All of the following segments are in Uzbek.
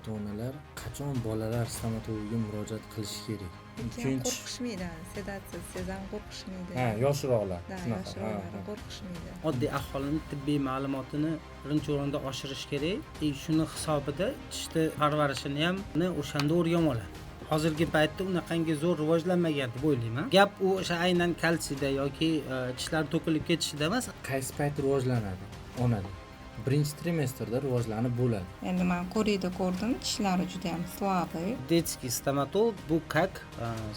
ota-onalar qachon bolalar stomatologiga murojaat qilishi kerak? Qo'rqishmaydi, sedatsiz ham qo'rqishmaydi. Yoshroqlar. Yoshroqlar qo'rqishmaydi. Oddiy aholining tibbiy ma'lumotini birinchi o'rinda oshirish kerak. Shuni hisobida tishni parvarishini ham o'shanda o'rganib oladi. Hozirgi paytda unaqangi zo'r rivojlanmagan deb o'ylayman. Gap u o'sha aynan kalsiyda yoki tishlar to'kilib ketishida emas. Qaysi payt rivojlanadi? Onada. Birinchi trimestrda rivojlanib bo'ladi. Endi men ko'rdim, tishlari juda ham slabый. Детский stomatolog bu как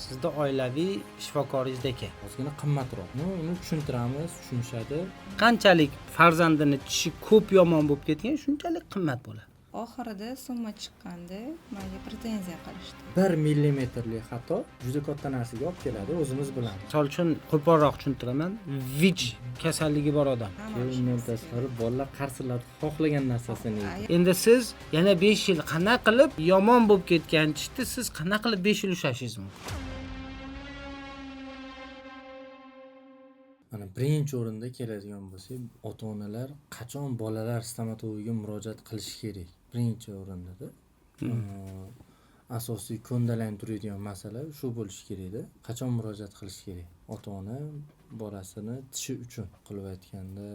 sizda oilaviy shifokoringizdek. Ozgina qimmatroq. Uni tushuntiramiz, tushunishadi. Qanchalik farzandini tishi ko'p yomon bo'lib ketgan, shunchalik qimmat bo'ladi. Oxirida summa chiqqanda menga pretenziya qilishdi. 1 millimetrli xato juda katta narsaga olib keladi, o'zimiz bilamiz. Misol uchun qo'polroq tushuntiraman. VICH kasalligi bor odam. Undan tashqari bolalar qarsillab xohlagan narsasini yeydi. Endi siz yana 5 yil qanaqa qilib yomon bo'lib ketgan tishni siz qanaqa qilib 5 yil ushlashingiz mumkin? Mana birinchi o'rinda keladigan bo'lsak, ota-onalar qachon bolalar stomatologiga murojaat qilishi kerak? Birinchi o'rinda asosiy ko'ndalang turadigan masala shu bo'lishi kerak-da. Qachon murojaat qilish kerak? Ota-ona bolasini tishi uchun qilib aytganda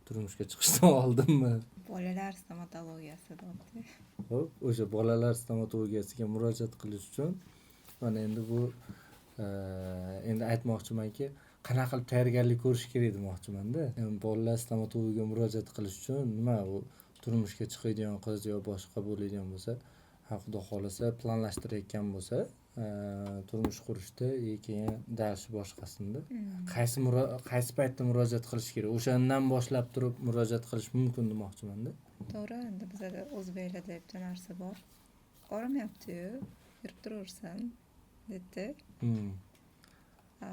turmushga chiqishdan oldinmi? Bolalar stomatologiyasida oddiy. Xo'p, o'sha bolalar stomatologiyasiga murojaat qilish uchun mana endi bu endi aytmoqchimanki, qanaqa qilib tayyorgarlik ko'rish kerak demoqchiman-da. Bolalar stomatologiga murojaat qilish uchun nima u turmushga chiqadigan qiz yo boshqa bo'ladigan bo'lsa, Xudo xolasa planlashtirayotgan bo'lsa, turmush qurishda keyin dars boshqasida qaysi paytda murojaat qilish kerak? O'shandan boshlab turib murojaat qilish mumkin demoqchiman-da. To'g'ri, endi bizda o'zbeklarda bitta narsa bor. Qoramayapti-yu, yurib turaversan, dedi.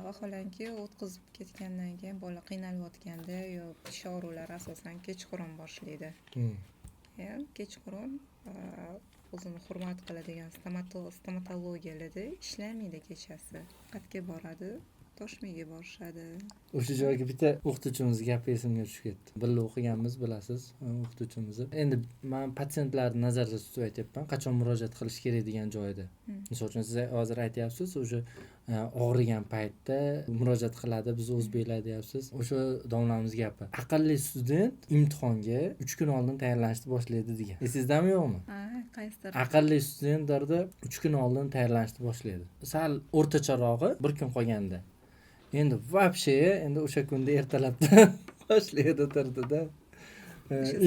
Vaholanki o'tkazib ketgandan keyin bola qiynalayotganda yo tish aurulari asosan kechqurun boshlaydi. Kechqurun o'zini hurmat qiladigan stomatologiyalarda ishlamaydi kechasi. Qatga boradi, Toshmiga borishadi. O'sha joyga bitta o'qituvchimiz gapi esimga tushib ketdi. Birga o'qiganmiz, bilasiz, o'qituvchimiz. Endi men patsientlarni nazarda tutib aytyapman, qachon murojaat qilish kerak degan joyda. Misol uchun siz hozir aytyapsiz, o'sha og'rigan paytda murojaat qiladi, biz o'zbeklar deyapsiz. O'sha domlamiz gapi. Aqlli student imtihonga 3 kun oldin tayyorlanishni boshlaydi degan. Esizdami yo'qmi? Qaysidir. Aqlli studentlarda 3 kun oldin tayyorlanishni boshlaydi. Sal o'rtacharog'i 1 kun qolganda. Endi vobshe endi o'sha kunda ertalabdan boshlaydi turdida.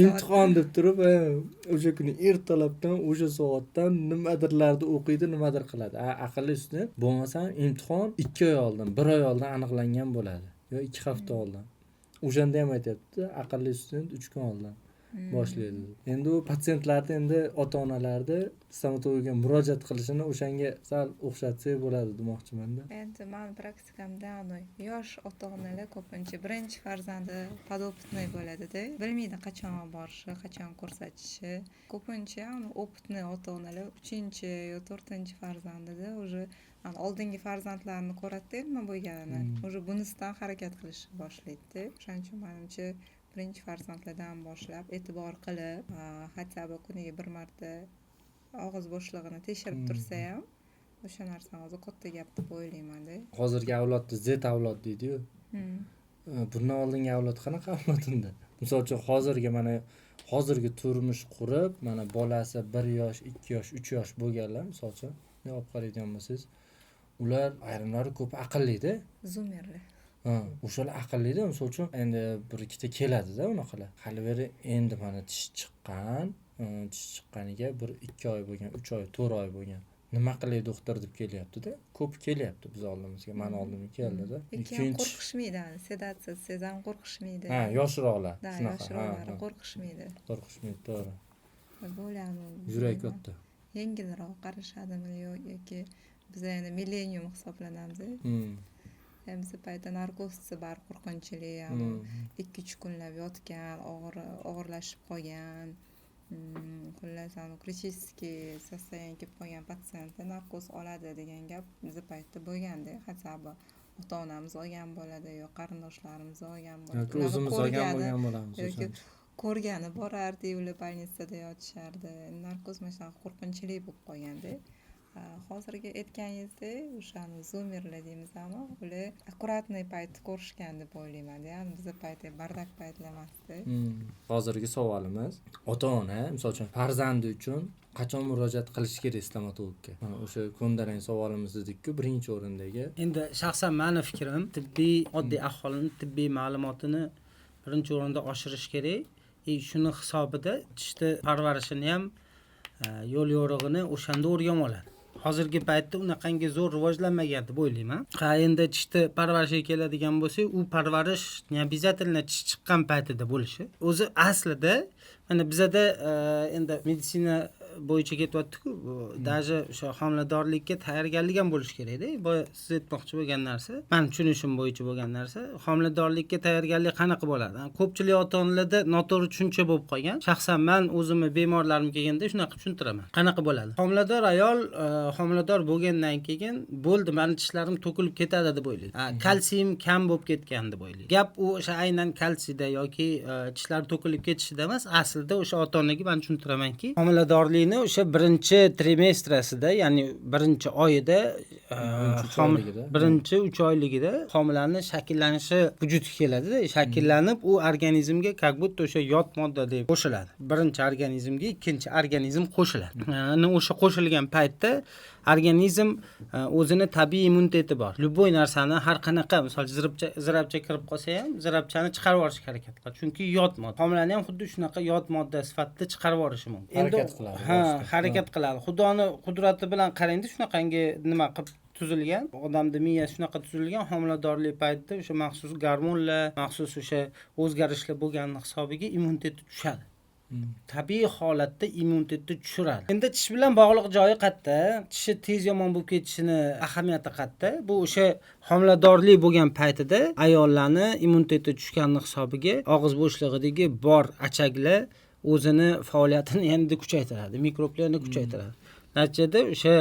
Imtihon deb turib, o'sha kuni ertalabdan o'sha soatdan nimadirlarni o'qiydi, nimadir qiladi. Aqlli student bo'lmasa imtihon 2 oy oldin, 1 oy oldin aniqlangan bo'ladi. Yo 2 hafta oldin. O'shanda ham aytibdi, aqlli student 3 kun oldin boshlaydi. Endi u patsientlarni endi ota-onalarni stomatologiga murojaat qilishini o'shanga sal o'xshatsak bo'ladi demoqchiman-da. Endi men praktikamda yosh ota-onalar ko'pincha birinchi farzandi podopitniy bo'ladi-da, bilmaydi qachon borishi, qachon ko'rsatishi. Ko'pincha opitni ota-onalar 3-chi yo 4-chi farzandida o'sha oldingi farzandlarini ko'radi-da, nima bo'lganini. O'sha bunisidan harakat qilishni boshlaydi-da. O'shaning uchun menimcha birinchi farzandlardan boshlab e'tibor qilib, hatto kuniga bir marta og'iz bo'shlig'ini tekshirib tursa ham, o'sha narsani o'zi katta gap deb o'ylayman-da. Hozirgi avlodni Z avlod deydi-yu. Bundan oldingi avlod qanaqa avlod unda? Misol uchun hozirgi turmush qurib, mana bolasi 1 yosh, 2 yosh, 3 yosh bo'lganlar, misol uchun, olib qaraydigan bo'lsangiz, ular ayrimlari ko'p aqlli-da. Zoomerlar. O'shalar aqlli-da, misol uchun endi bir ikkita keladi-da unaqalar. Hali beri endi mana tish chiqqaniga 1-2 oy bo'lgan, 3 oy, 4 oy bo'lgan. Nima qilay doktor deb kelyapti-da. Ko'p kelyapti biz oldimizga, men oldimga keldi-da. Ikkinchi qo'rqishmaydi, sedatsiz ham qo'rqishmaydi. Yoshroqlar, shunaqa. Yoshroqlar qo'rqishmaydi. Qo'rqishmaydi, to'g'ri. Bo'ladi. Yurak katta. Yengilroq qarashadimi yoki biz endi millenium hisoblanamiz. Biz paytda narkozsiz bar qo'rqinchli, 2-3 kunlab yotgan, og'irlashib qolgan, xullas kritiskiy sostoyanga kelib qolgan patsientlar narkoz oladi degan gap biz paytda bo'lganda, hatto ota-onamiz olgan bo'ladi yo qarindoshlarimiz olgan bo'ladi. Yoki o'zimiz olgan bo'lgan bo'lamiz. Yoki ko'rgani borardi, ular больницада yotishardi. Narkoz masalan qo'rqinchli bo'lib qolganda. Hozirgi aytganingizdek, o'shani zoomerlar deymiz ammo ular akkuratniy paytda ko'rishgan deb o'ylayman. Ya'ni bizda paytda bardak paytlar emasdi. Hozirgi savolimiz ota-ona, misol uchun farzandi uchun qachon murojaat qilish kerak stomatologga? O'sha ko'ndalang savolimiz dedik-ku, birinchi o'rindagi. Endi shaxsan meni fikrim, tibbiy oddiy aholining tibbiy ma'lumotini birinchi o'rinda oshirish kerak. Shuni hisobida tishni parvarishini ham yo'l yo'rig'ini o'shanda o'rganib oladi. Hozirgi paytda unaqangi zo'r rivojlanmagan deb o'ylayman. Endi tishni parvarishiga keladigan bo'lsak, u parvarish обязательно tish chiqqan paytida bo'lishi. O'zi aslida mana bizada endi meditsina bo'yicha ketyapti-ku, даже o'sha homiladorlikka tayyorgarlik ham bo'lishi kerak-da. Bu siz aytmoqchi bo'lgan narsa, men tushunishim bo'yicha bo'lgan narsa, homiladorlikka tayyorgarlik qanaqa bo'ladi? Ko'pchilik ota-onalarda noto'g'ri tushuncha bo'lib qolgan. Shaxsan men o'zimni bemorlarim kelganda shunaqa tushuntiraman. Qanaqa bo'ladi? Homilador ayol homilador bo'lgandan keyin bo'ldi, meni tishlarim to'kilib ketadi deb o'ylaydi. Kalsiyim kam bo'lib ketgan deb o'ylaydi. Gap u o'sha aynan kalsiyda yoki tishlar to'kilib ketishida emas, aslida o'sha ota-onaga men tushuntiramanki, homiladorlik o'sha birinchi trimestrasida, ya'ni birinchi oyida, birinchi 3 oyligida homilaning shakllanishi vujudga keladi-da, shakllanib u organizmga как будто o'sha yot modda deb qo'shiladi. Birinchi organizmga ikkinchi organizm qo'shiladi. Ana o'sha qo'shilgan paytda organizm o'zini tabiiy immuniteti bor. Любой narsani har qanaqa, misol zirabcha kirib qolsa ham, zirabchani chiqarib yuborishga harakat qiladi. Chunki yot modda. Homilani ham xuddi shunaqa yot modda sifatida chiqarib yuborishi mumkin. Harakat qiladi. Harakat qiladi. Xudoning qudrati bilan qarangda shunaqangi nima qilib tuzilgan, odamning miyasi shunaqa tuzilgan, homiladorlik paytida o'sha maxsus gormonlar, maxsus o'sha o'zgarishlar bo'lganning hisobiga immuniteti tushadi. Tabiiy holatda immunitetni tushiradi. Endi tish bilan bog'liq joyi qayerda? Tishi tez yomon bo'lib ketishini ahamiyati qayerda? Bu o'sha homiladorlik bo'lgan paytida ayollarni immuniteti tushganning hisobiga og'iz bo'shlig'idagi bor achaklar o'zini faoliyatini yanada kuchaytiradi, mikroblarni kuchaytiradi. Natijada o'sha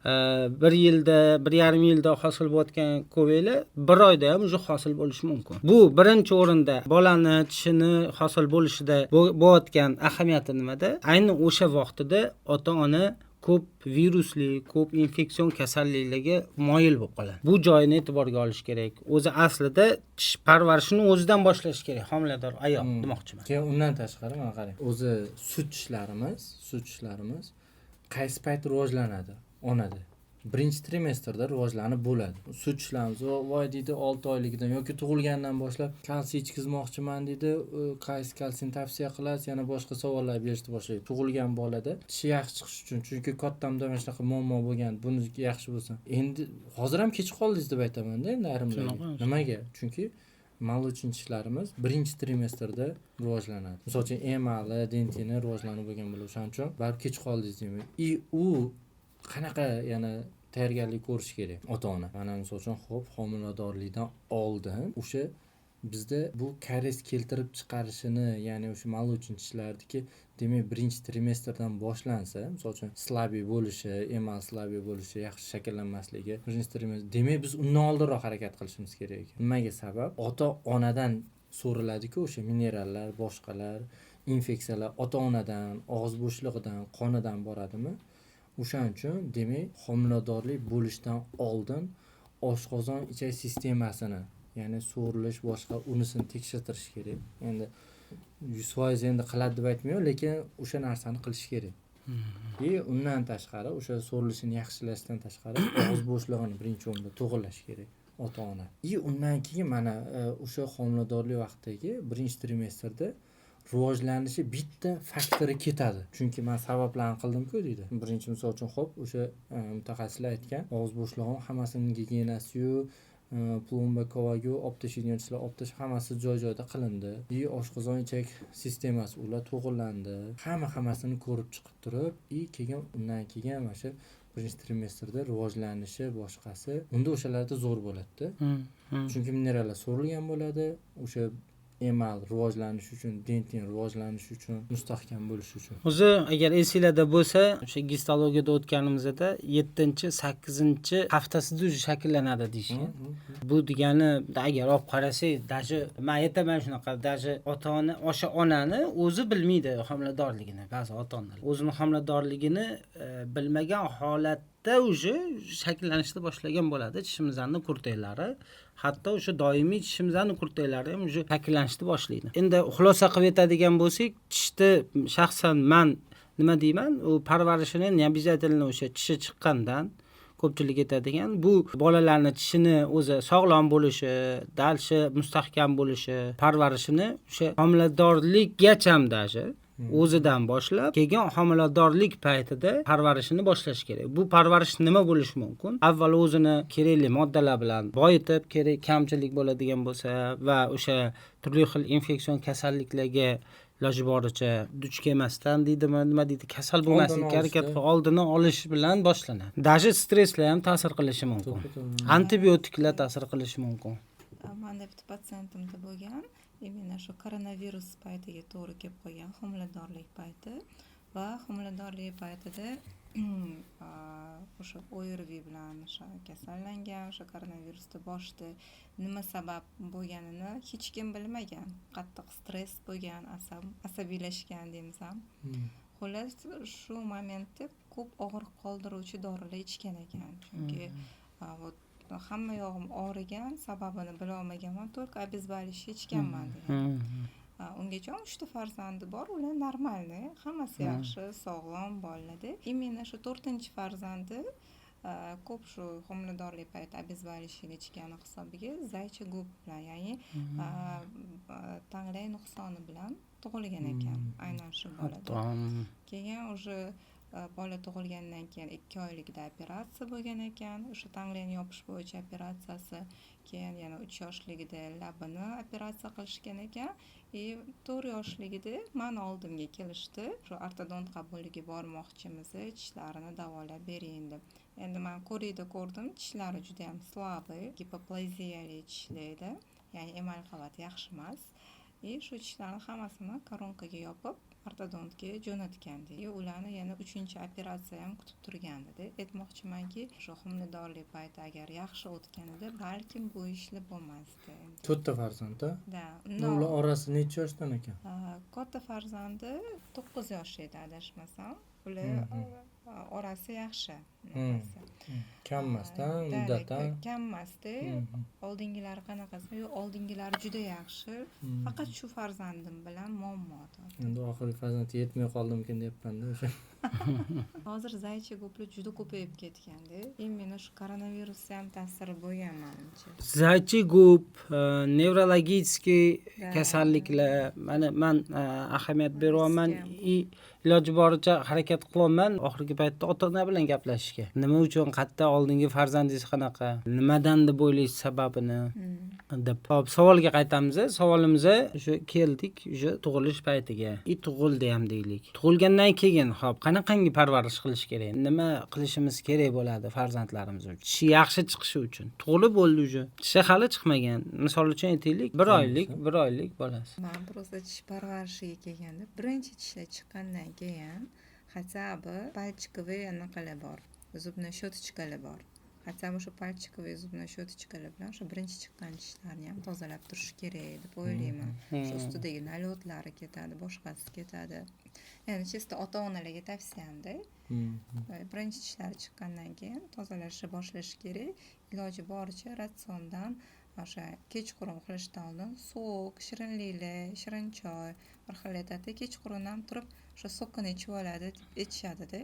1 yilda, 1,5 yilda hosil bo'layotgan ko'veylar 1 oyda ham o'sha hosil bo'lishi mumkin. Bu birinchi o'rinda bolani tishini hosil bo'lishida bo'layotgan ahamiyati nimada? Ayni o'sha vaqtida ota-ona ko'p virusli, ko'p infeksion kasalliklarga moyil bo'lib qoladi. Bu joyini e'tiborga olish kerak. O'zi aslida tish parvarishini o'zidan boshlash kerak homilador ayol demoqchiman. Keyin undan tashqari mana qarang. O'zi sut tishlarimiz qaysi payt rivojlanadi onada? Birinchi trimestrda rivojlanib bo'ladi. Sut tishlarimiz voy deydi 6 oyligidan yoki tug'ilgandan boshlab kalsiy ichkizmoqchiman deydi. Qaysi kalsiyni tavsiya qilasiz? Yana boshqa savollar berishni boshlaydi. Tug'ilgan bolada tishi yaxshi chiqish uchun, chunki kattamda mana shunaqa muammo bo'lgan, buniki yaxshi bo'lsin. Endi hozir ham kech qoldingiz deb aytaman-da endi ayrimlarga. Nimaga? Chunki молочный tishlarimiz birinchi trimestrda rivojlanadi. Misol uchun emali, dentini rivojlanib bo'lgan bo'ladi. O'shaning uchun baribir kech qoldingiz deyman. U qanaqa yana tayyorgarlik ko'rish kerak ota-ona? Mana misol uchun homiladorlikdan oldin o'sha bizda bu karies keltirib chiqarishini, ya'ni o'sha молочный tishlardagi demak birinchi trimestrdan boshlansa, misol uchun slabiy bo'lishi, emal slabiy bo'lishi, yaxshi shakllanmasligi, birinchi trimestr. Demak biz undan oldinroq harakat qilishimiz kerak ekan. Nimaga sabab? Ota-onadan so'raladi-ku o'sha minerallar, boshqalar, infeksiyalar ota-onadan, og'iz bo'shlig'idan, qonidan boradimi? O'shaning uchun demak homiladorlik bo'lishdan oldin oshqozon ichak sistemasini, ya'ni so'rilish boshqa unisini tekshirtirish kerak. Endi 100% endi qiladi deb aytmayman, lekin o'sha narsani qilish kerak. Undan tashqari o'sha so'rilishini yaxshilashdan tashqari og'iz bo'shlig'ini birinchi o'rinda to'g'irlash kerak ota-ona. Undan keyin mana o'sha homiladorlik vaqtidagi birinchi trimestrda rivojlanishi bitta faktori ketadi. Chunki men sabablarni qildim-ku deydi. Birinchi misol uchun o'sha mutaxassislar aytgan, og'iz bo'shlig'i hammasining gigiyenasi-yu, plomba, kovagu, optashiyonchilar, hammasi joy-joyida qilindi. Oshqozon ichak sistemasi ular to'g'irlandi. Hammasini ko'rib chiqib turib, keyin undan keyin mana shu birinchi trimestrda rivojlanishi boshqasi, unda o'shalarda zo'r bo'ladi-da. Chunki minerallar so'rilgan bo'ladi, o'sha emal rivojlanishi uchun, dentin rivojlanishi uchun, mustahkam bo'lishi uchun. O'zi agar esinglarda bo'lsa, o'sha gistologiyada o'tganimizda 7-8 haftasida o'zi shakllanadi deyishgan. Bu degani agar olib qarasak, даже men aytaman shunaqa, даже ota-ona, o'sha onani o'zi bilmaydi homiladorligini, ba'zi ota-onalar. O'zini homiladorligini bilmagan holatda o'zi shakllanishni boshlagan bo'ladi, tishimizning kurtaklari. Hatto o'sha doimiy tishimizning kurtaklari ham o'sha shakllanishni boshlaydi. Endi xulosa qilib aytadigan bo'lsak, tishni shaxsan men nima deyman, u parvarishini обязательно o'sha tishi chiqqandan ko'pchilik aytadigan, bu bolalarning tishini o'zi sog'lom bo'lishi, dalshi mustahkam bo'lishi, parvarishini o'sha homiladorlikgacham даже o'zidan boshlab, keyin homiladorlik paytida parvarishini boshlash kerak. Bu parvarish nima bo'lishi mumkin? Avval o'zini kerakli moddalar bilan boyitib, kerak kamchilik bo'ladigan bo'lsa va o'sha turli xil infeksion kasalliklarga iloji boricha duch kelmasdan deydimi, nima deydi, kasal bo'lmaslikka harakat qilib oldini olish bilan boshlanadi. Даже stresslar ham ta'sir qilishi mumkin. Antibiotiklar ta'sir qilishi mumkin. Menda bitta patsientimda bo'lgan, именно shu koronavirus paytiga to'g'ri kelib qolgan, homiladorlik payti va homiladorlik paytida o'sha ORV bilan o'sha kasallangan, o'sha koronavirusda boshda nima sabab bo'lganini hech kim bilmagan. Qattiq stress bo'lgan, asabiylashgan deymizam. Xullas, shu momentda ko'p og'riq qoldiruvchi dorilar ichgan ekan. Chunki hamma yog'im og'rigan, sababini bila olmaganman, только обезболивающий ichganman degan. Ungacha 3 ta farzandi bor, ular normalni, hammasi yaxshi, sog'lom bolalarda. Именно shu 4-farzandi ko'p shu homiladorlik payti обезболивающий ichgani hisobiga zaychi gub bilan, ya'ni tanglay nuqsoni bilan tug'ilgan ekan, aynan shu bolada. Keyin o'sha bola tug'ilgandan keyin 2 oylikda operatsiya bo'lgan ekan. O'sha tanglayni yopish bo'yicha operatsiyasi, keyin yana 3 yoshligida labini operatsiya qilishgan ekan. 4 yoshligida meni oldimga kelishdi. Shu ortodont qabuliga bormoqchimiz, tishlarini davolab bering deb. Endi men ko'rdim, tishlari juda ham slabi, gipoplaziyali tishlaydi. Ya'ni emal qavati yaxshi emas. Shu tishlarni hammasini koronkaga yopib ortodontga jo'natgandi. Ularni yana 3-operatsiya ham kutib turgandi. Aytmoqchimanki, shu homiladorlik payti agar yaxshi o'tganida balkim bu ishlar bo'lmasdi. 4 ta farzand-a? Da. Ular orasi necha yoshdan ekan? Katta farzandi 9 yosh edi, adashmasam. Ular orasi yaxshi. Kam emasdan, muddatdan. Kam emasda. Oldingilari qanaqasi? Oldingilari juda yaxshi. Faqat shu farzandim bilan muammoda. Endi oxirgi farzand yetmay qoldimkin deyapman-da o'sha. Hozir zaychi guplar juda ko'payib ketganda, именно shu koronavirus ham ta'siri bo'lgan menimcha. Zaychi gup, nevrologический kasalliklar, men ahamiyat beryapman, iloji boricha harakat qilyapman oxirgi paytda ota-ona bilan gaplashishga. Nima uchun, qayerda oldingi farzandingiz qanaqa, nimadan deb o'ylaysiz sababini deb. Hop, savolga qaytamiz. Savolimiz o'sha keldik, o'sha tug'ilish paytiga. Tug'ildi ham deylik. Tug'ilgandan keyin hop qanaqangi parvarish qilish kerak? Nima qilishimiz kerak bo'ladi farzandlarimiz uchun? Tishi yaxshi chiqishi uchun. Tug'ilib bo'ldi o'sha. Tishi hali chiqmagan. Misol uchun aytaylik, 1 oylik bolasi. Men просто tish parvarishiga kelganda, birinchi tishlar chiqqandan keyin хотя бы пальчиковые anaqalar bor. Zubna shotchkalar bor. Хотя бы shu пальчиковые zubna shotchkalar bilan shu birinchi chiqqan tishlarni ham tozalab turish kerak deb o'ylayman. Shu ustidagi nalotlari ketadi, boshqasi ketadi. Endi chista ota-onalarga tavsiyamda. Birinchi tishlari chiqqandan keyin tozalashni boshlash kerak. Iloji boricha ratsiondan o'sha kechqurun uxlashdan oldin so'k, shirinliklar, shirin choy, bir xil aytadi, kechqurun ham turib o'sha so'kini ichib oladi, ichishadi-da.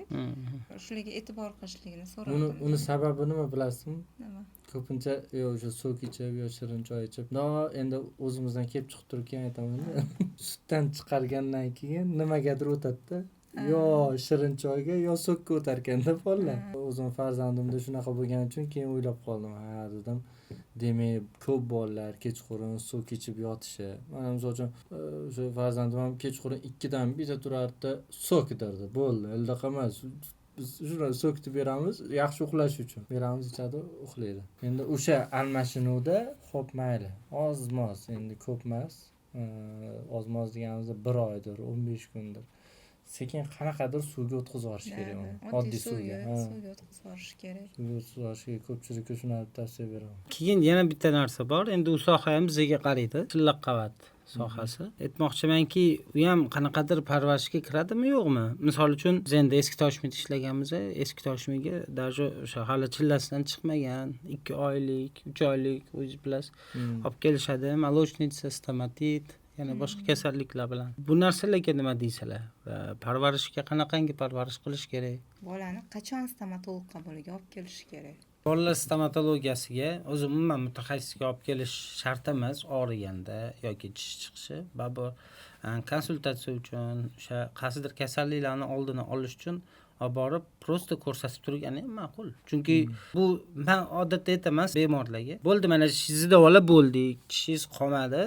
Shularga e'tibor qilishligini so'radim. Uni sababi nima bilasizmi? Nima? Ko'pincha o'sha so'k ichib yo shirin choy ichib, endi o'zimizdan kelib chiqib turgan aytaman-da. Sutdan chiqargandan keyin nimagadir o'tadi-da. Yo shirin choyga yo so'kka o'tar ekanda bolalar. O'zim farzandimda shunaqa bo'lgani uchun keyin o'ylab qoldim. Ha, dedim. Demak, ko'p bolalar kechqurun so'k ichib yotishi. Mana misol uchun o'sha farzandim ham kechqurun 2 dan bitta turardi, so'k derdi. Bo'ldi, ildiq emas. Biz shuni so'kni beramiz, yaxshi uxlash uchun. Beramiz, ichadi, uxlaydi. Endi o'sha almashinuvda xo'p mayli, oz-moz, endi ko'p emas. ozmoz deganimizda 1 oydir, 15 kundir. Sekin qanaqadir suvga o'tkazib yuborish kerak uni. Oddiy suvga. suvga o'tkazib yuborish kerak. Suvga o'tkazib yuborishga ko'pchilikka shuni tavsiya beraman. Keyin yana bitta narsa bor. Endi u soha ham bizga qaraydi. Chillaq qavat sohasi. Aytmoqchimanki, u ham qanaqadir parvarishga kiradimi, yo'qmi? Misol uchun, biz endi eski Toshkentda ishlaganmiz, eski Toshkentga даже o'sha hali chillasidan chiqmagan 2 oylik, 3 oylik o'zi plus olib kelishadi. Молочница, stomatit, yana boshqa kasalliklar bilan. Bu narsalarga nima deysalar? Parvarishga qanaqangi parvarish qilish kerak? Bolani qachon stomatolog qabuliga olib kelish kerak? Bolalar stomatologiyasiga o'zi umuman mutaxassisga olib kelish shart emas, og'riganda yoki tish chiqishi, baribir konsultatsiya uchun, o'sha qaysidir kasalliklarni oldini olish uchun olib borib prosta ko'rsatib turgani ham ma'qul. Chunki bu men odatda aytaman bemorlarga, bo'ldi mana sizda ola bo'ldik, tishingiz qolmadi,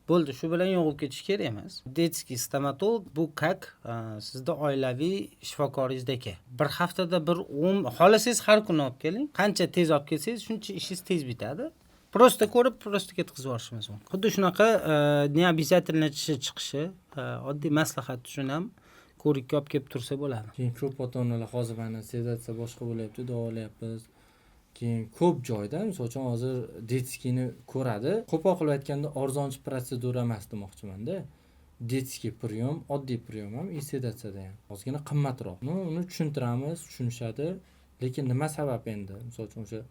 bo'ldi, shu bilan yo'qib ketish kerak emas. Detskiy stomatolog bu как sizda oilaviy shifokoringizdek. Bir haftada bir xolasangiz har kuni olib keling. Qancha tez olib kelsangiz, shuncha ishingiz tez bitadi. Prosta ko'rib, prosta ketkazib yuborishimiz mumkin. Xuddi shunaqa ne обязательно tishi chiqishi, oddiy maslahat uchun ham ko'rikka olib kelib tursa bo'ladi. Keyin ko'p ota-onalar hozir mana sedatsiya boshqa bo'lyapti, davolayapmiz. Keyin ko'p joyda, misol uchun hozir detskiyni ko'radi. Qo'pol qilib aytganda arzonchi protsedura emas demoqchiman-da. Detskiy priom, oddiy priom ham sedatsiyada ham ozgina qimmatroq. Uni tushuntiramiz, tushunishadi. Lekin nima sabab endi? Misol uchun o'sha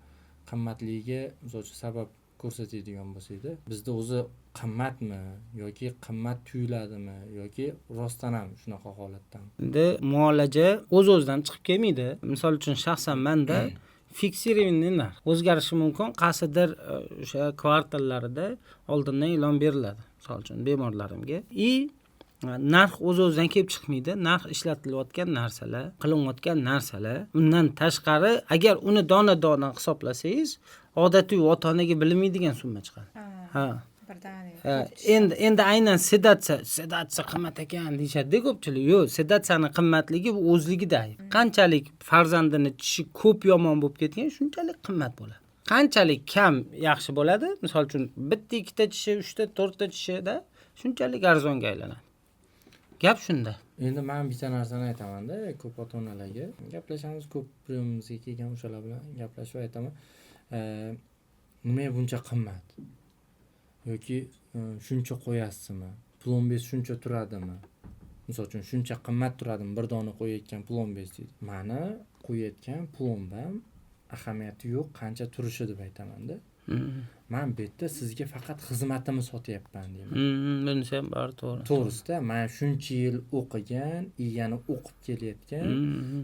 qimmatligiga, misol uchun sabab ko'rsatadigan bo'lsa-da, bizda o'zi qimmatmi yoki qimmat tuyuladimi yoki rostdan ham shunaqa holatdan. Endi muolaja o'z-o'zidan chiqib kelmaydi. Misol uchun shaxsan menda fiksirованный narx o'zgarishi mumkin. Qaysidir o'sha kvartallarida oldindan e'lon beriladi. Misol uchun bemorlarimga. Narx o'z-o'zidan kelib chiqmaydi. Narx ishlatilayotgan narsalar, qilinayotgan narsalar. Undan tashqari, agar uni dona-dona hisoblasangiz, odatiy ota-onaga bilinmaydigan summa chiqadi. Ha. Endi aynan sedatsiya qimmat ekan deyshadi ko'pchilik. Yo'q, sedatsiyaning qimmatligi bu o'zligida. Qanchalik farzandini tishi ko'p yomon bo'lib ketgan, shunchalik qimmat bo'ladi. Qanchalik kam yaxshi bo'ladi, misol uchun bitta, ikkita tishi, 3ta, 4ta tishida shunchalik arzonga aylanadi. Gap shunda. Endi men bitta narsani aytaman-da, ko'p ota-onalarga. Gaplashamiz, ko'p priomimizga kelgan o'shalar bilan gaplashib aytaman. Nimaga buncha qimmat? Yoki shuncha qo'yasizmi? Plombez shuncha turadimi? Misol uchun shuncha qimmat turadimi? Bir dona qo'yayotgan plombez deydi. Mani qo'yayotgan plombam ahamiyati yo'q, qancha turishi deb aytaman-da. Men bu yerda sizga faqat xizmatimni sotyapman deyman. Bunisi ham bor, to'g'ri. To'g'risida, men shuncha yil o'qigan, yana o'qib kelayotgan,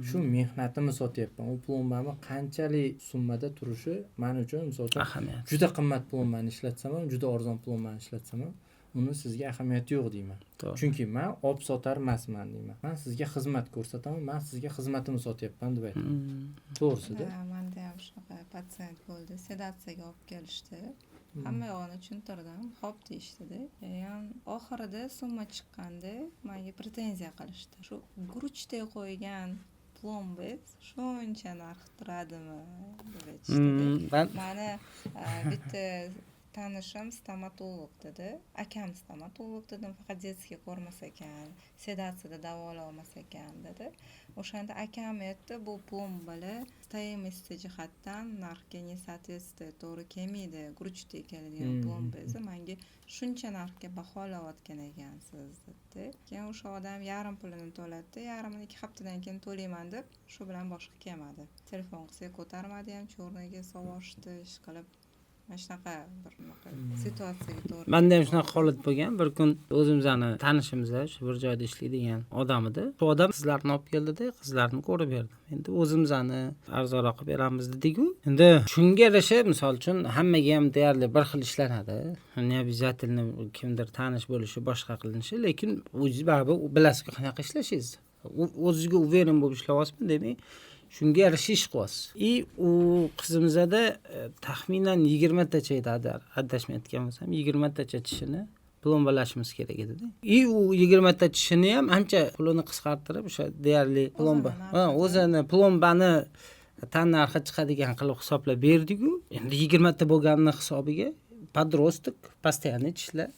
shu mehnatimni sotyapman. U plombani qanchalik summada turishi men uchun, misol uchun, juda qimmat plombani ishlatsam ham, juda arzon plombani ishlatsam ham, uni sizga ahamiyati yo'q deyman. Chunki men olib sotar emasman deyman. Men sizga xizmat ko'rsataman, men sizga xizmatimni sotyapman deb aytaman. To'g'risida. Menda ham shunaqa patsient bo'ldi. Sedatsiyaga olib kelishdi. Hamma yo'g'ini tushuntirdim. Xo'p deyishdi-da. Oxirida summa chiqqanda menga pretenziya qilishdi. Shu guruchdek qo'ygan plombez shuncha narx turadimi deb aytishdi. Mani bitta tanishim stomatolog dedi. Akam stomatolog dedim, faqat детский ko'rmas ekan, sedatsiyada davololmas ekan dedi. O'shanda akam aytdi, bu plombalar стоимости jihatdan narxga не соответствует, to'g'ri kelmaydi. Guruchdek keladigan plombezni menga shuncha narxga baholayotgan ekansiz dedi. Keyin o'sha odam yarim pulini to'latdi, yarimini 2 haftadan keyin to'layman deb, shu bilan boshqa kelmadi. Telefon qilsa ko'tarmadi ham, cho'rnaga sovurishdi, ish qilib. Shunaqa bir situatsiyaga to'g'ri. Menda ham shunaqa holat bo'lgan. Bir kun o'zimizni tanishimizda, shu bir joyda ishlaydigan odam edi. Shu odam qizlarni olib keldi-da, qizlarni ko'rib berdim. Endi o'zimizni arzonroq qilib beramiz dedik-ku. Endi shunga yarasha, misol uchun, hammaga ham deyarli bir xil ishlanadi. Ne обязательно kimdir tanish bo'lishi, boshqa qilinishi, lekin o'zingiz baribir bilasiz qanaqa ishlashingiz. O'zingizga uverin bo'lib ishlayapsizmi demak, shunga yarasha ish qilyapsiz. U qizimizda taxminan 20 tacha edi, adashmayotgan bo'lsam, 20 tacha tishini plombalashimiz kerak edi-da. U 20 ta tishini ham ancha pulini qisqartirib, o'sha deyarli plomba, o'zini plombani tan narxi chiqadigan qilib hisoblab berdik-ku. Endi 20 ta bo'lganini hisobiga podrostok, постоянный tishlar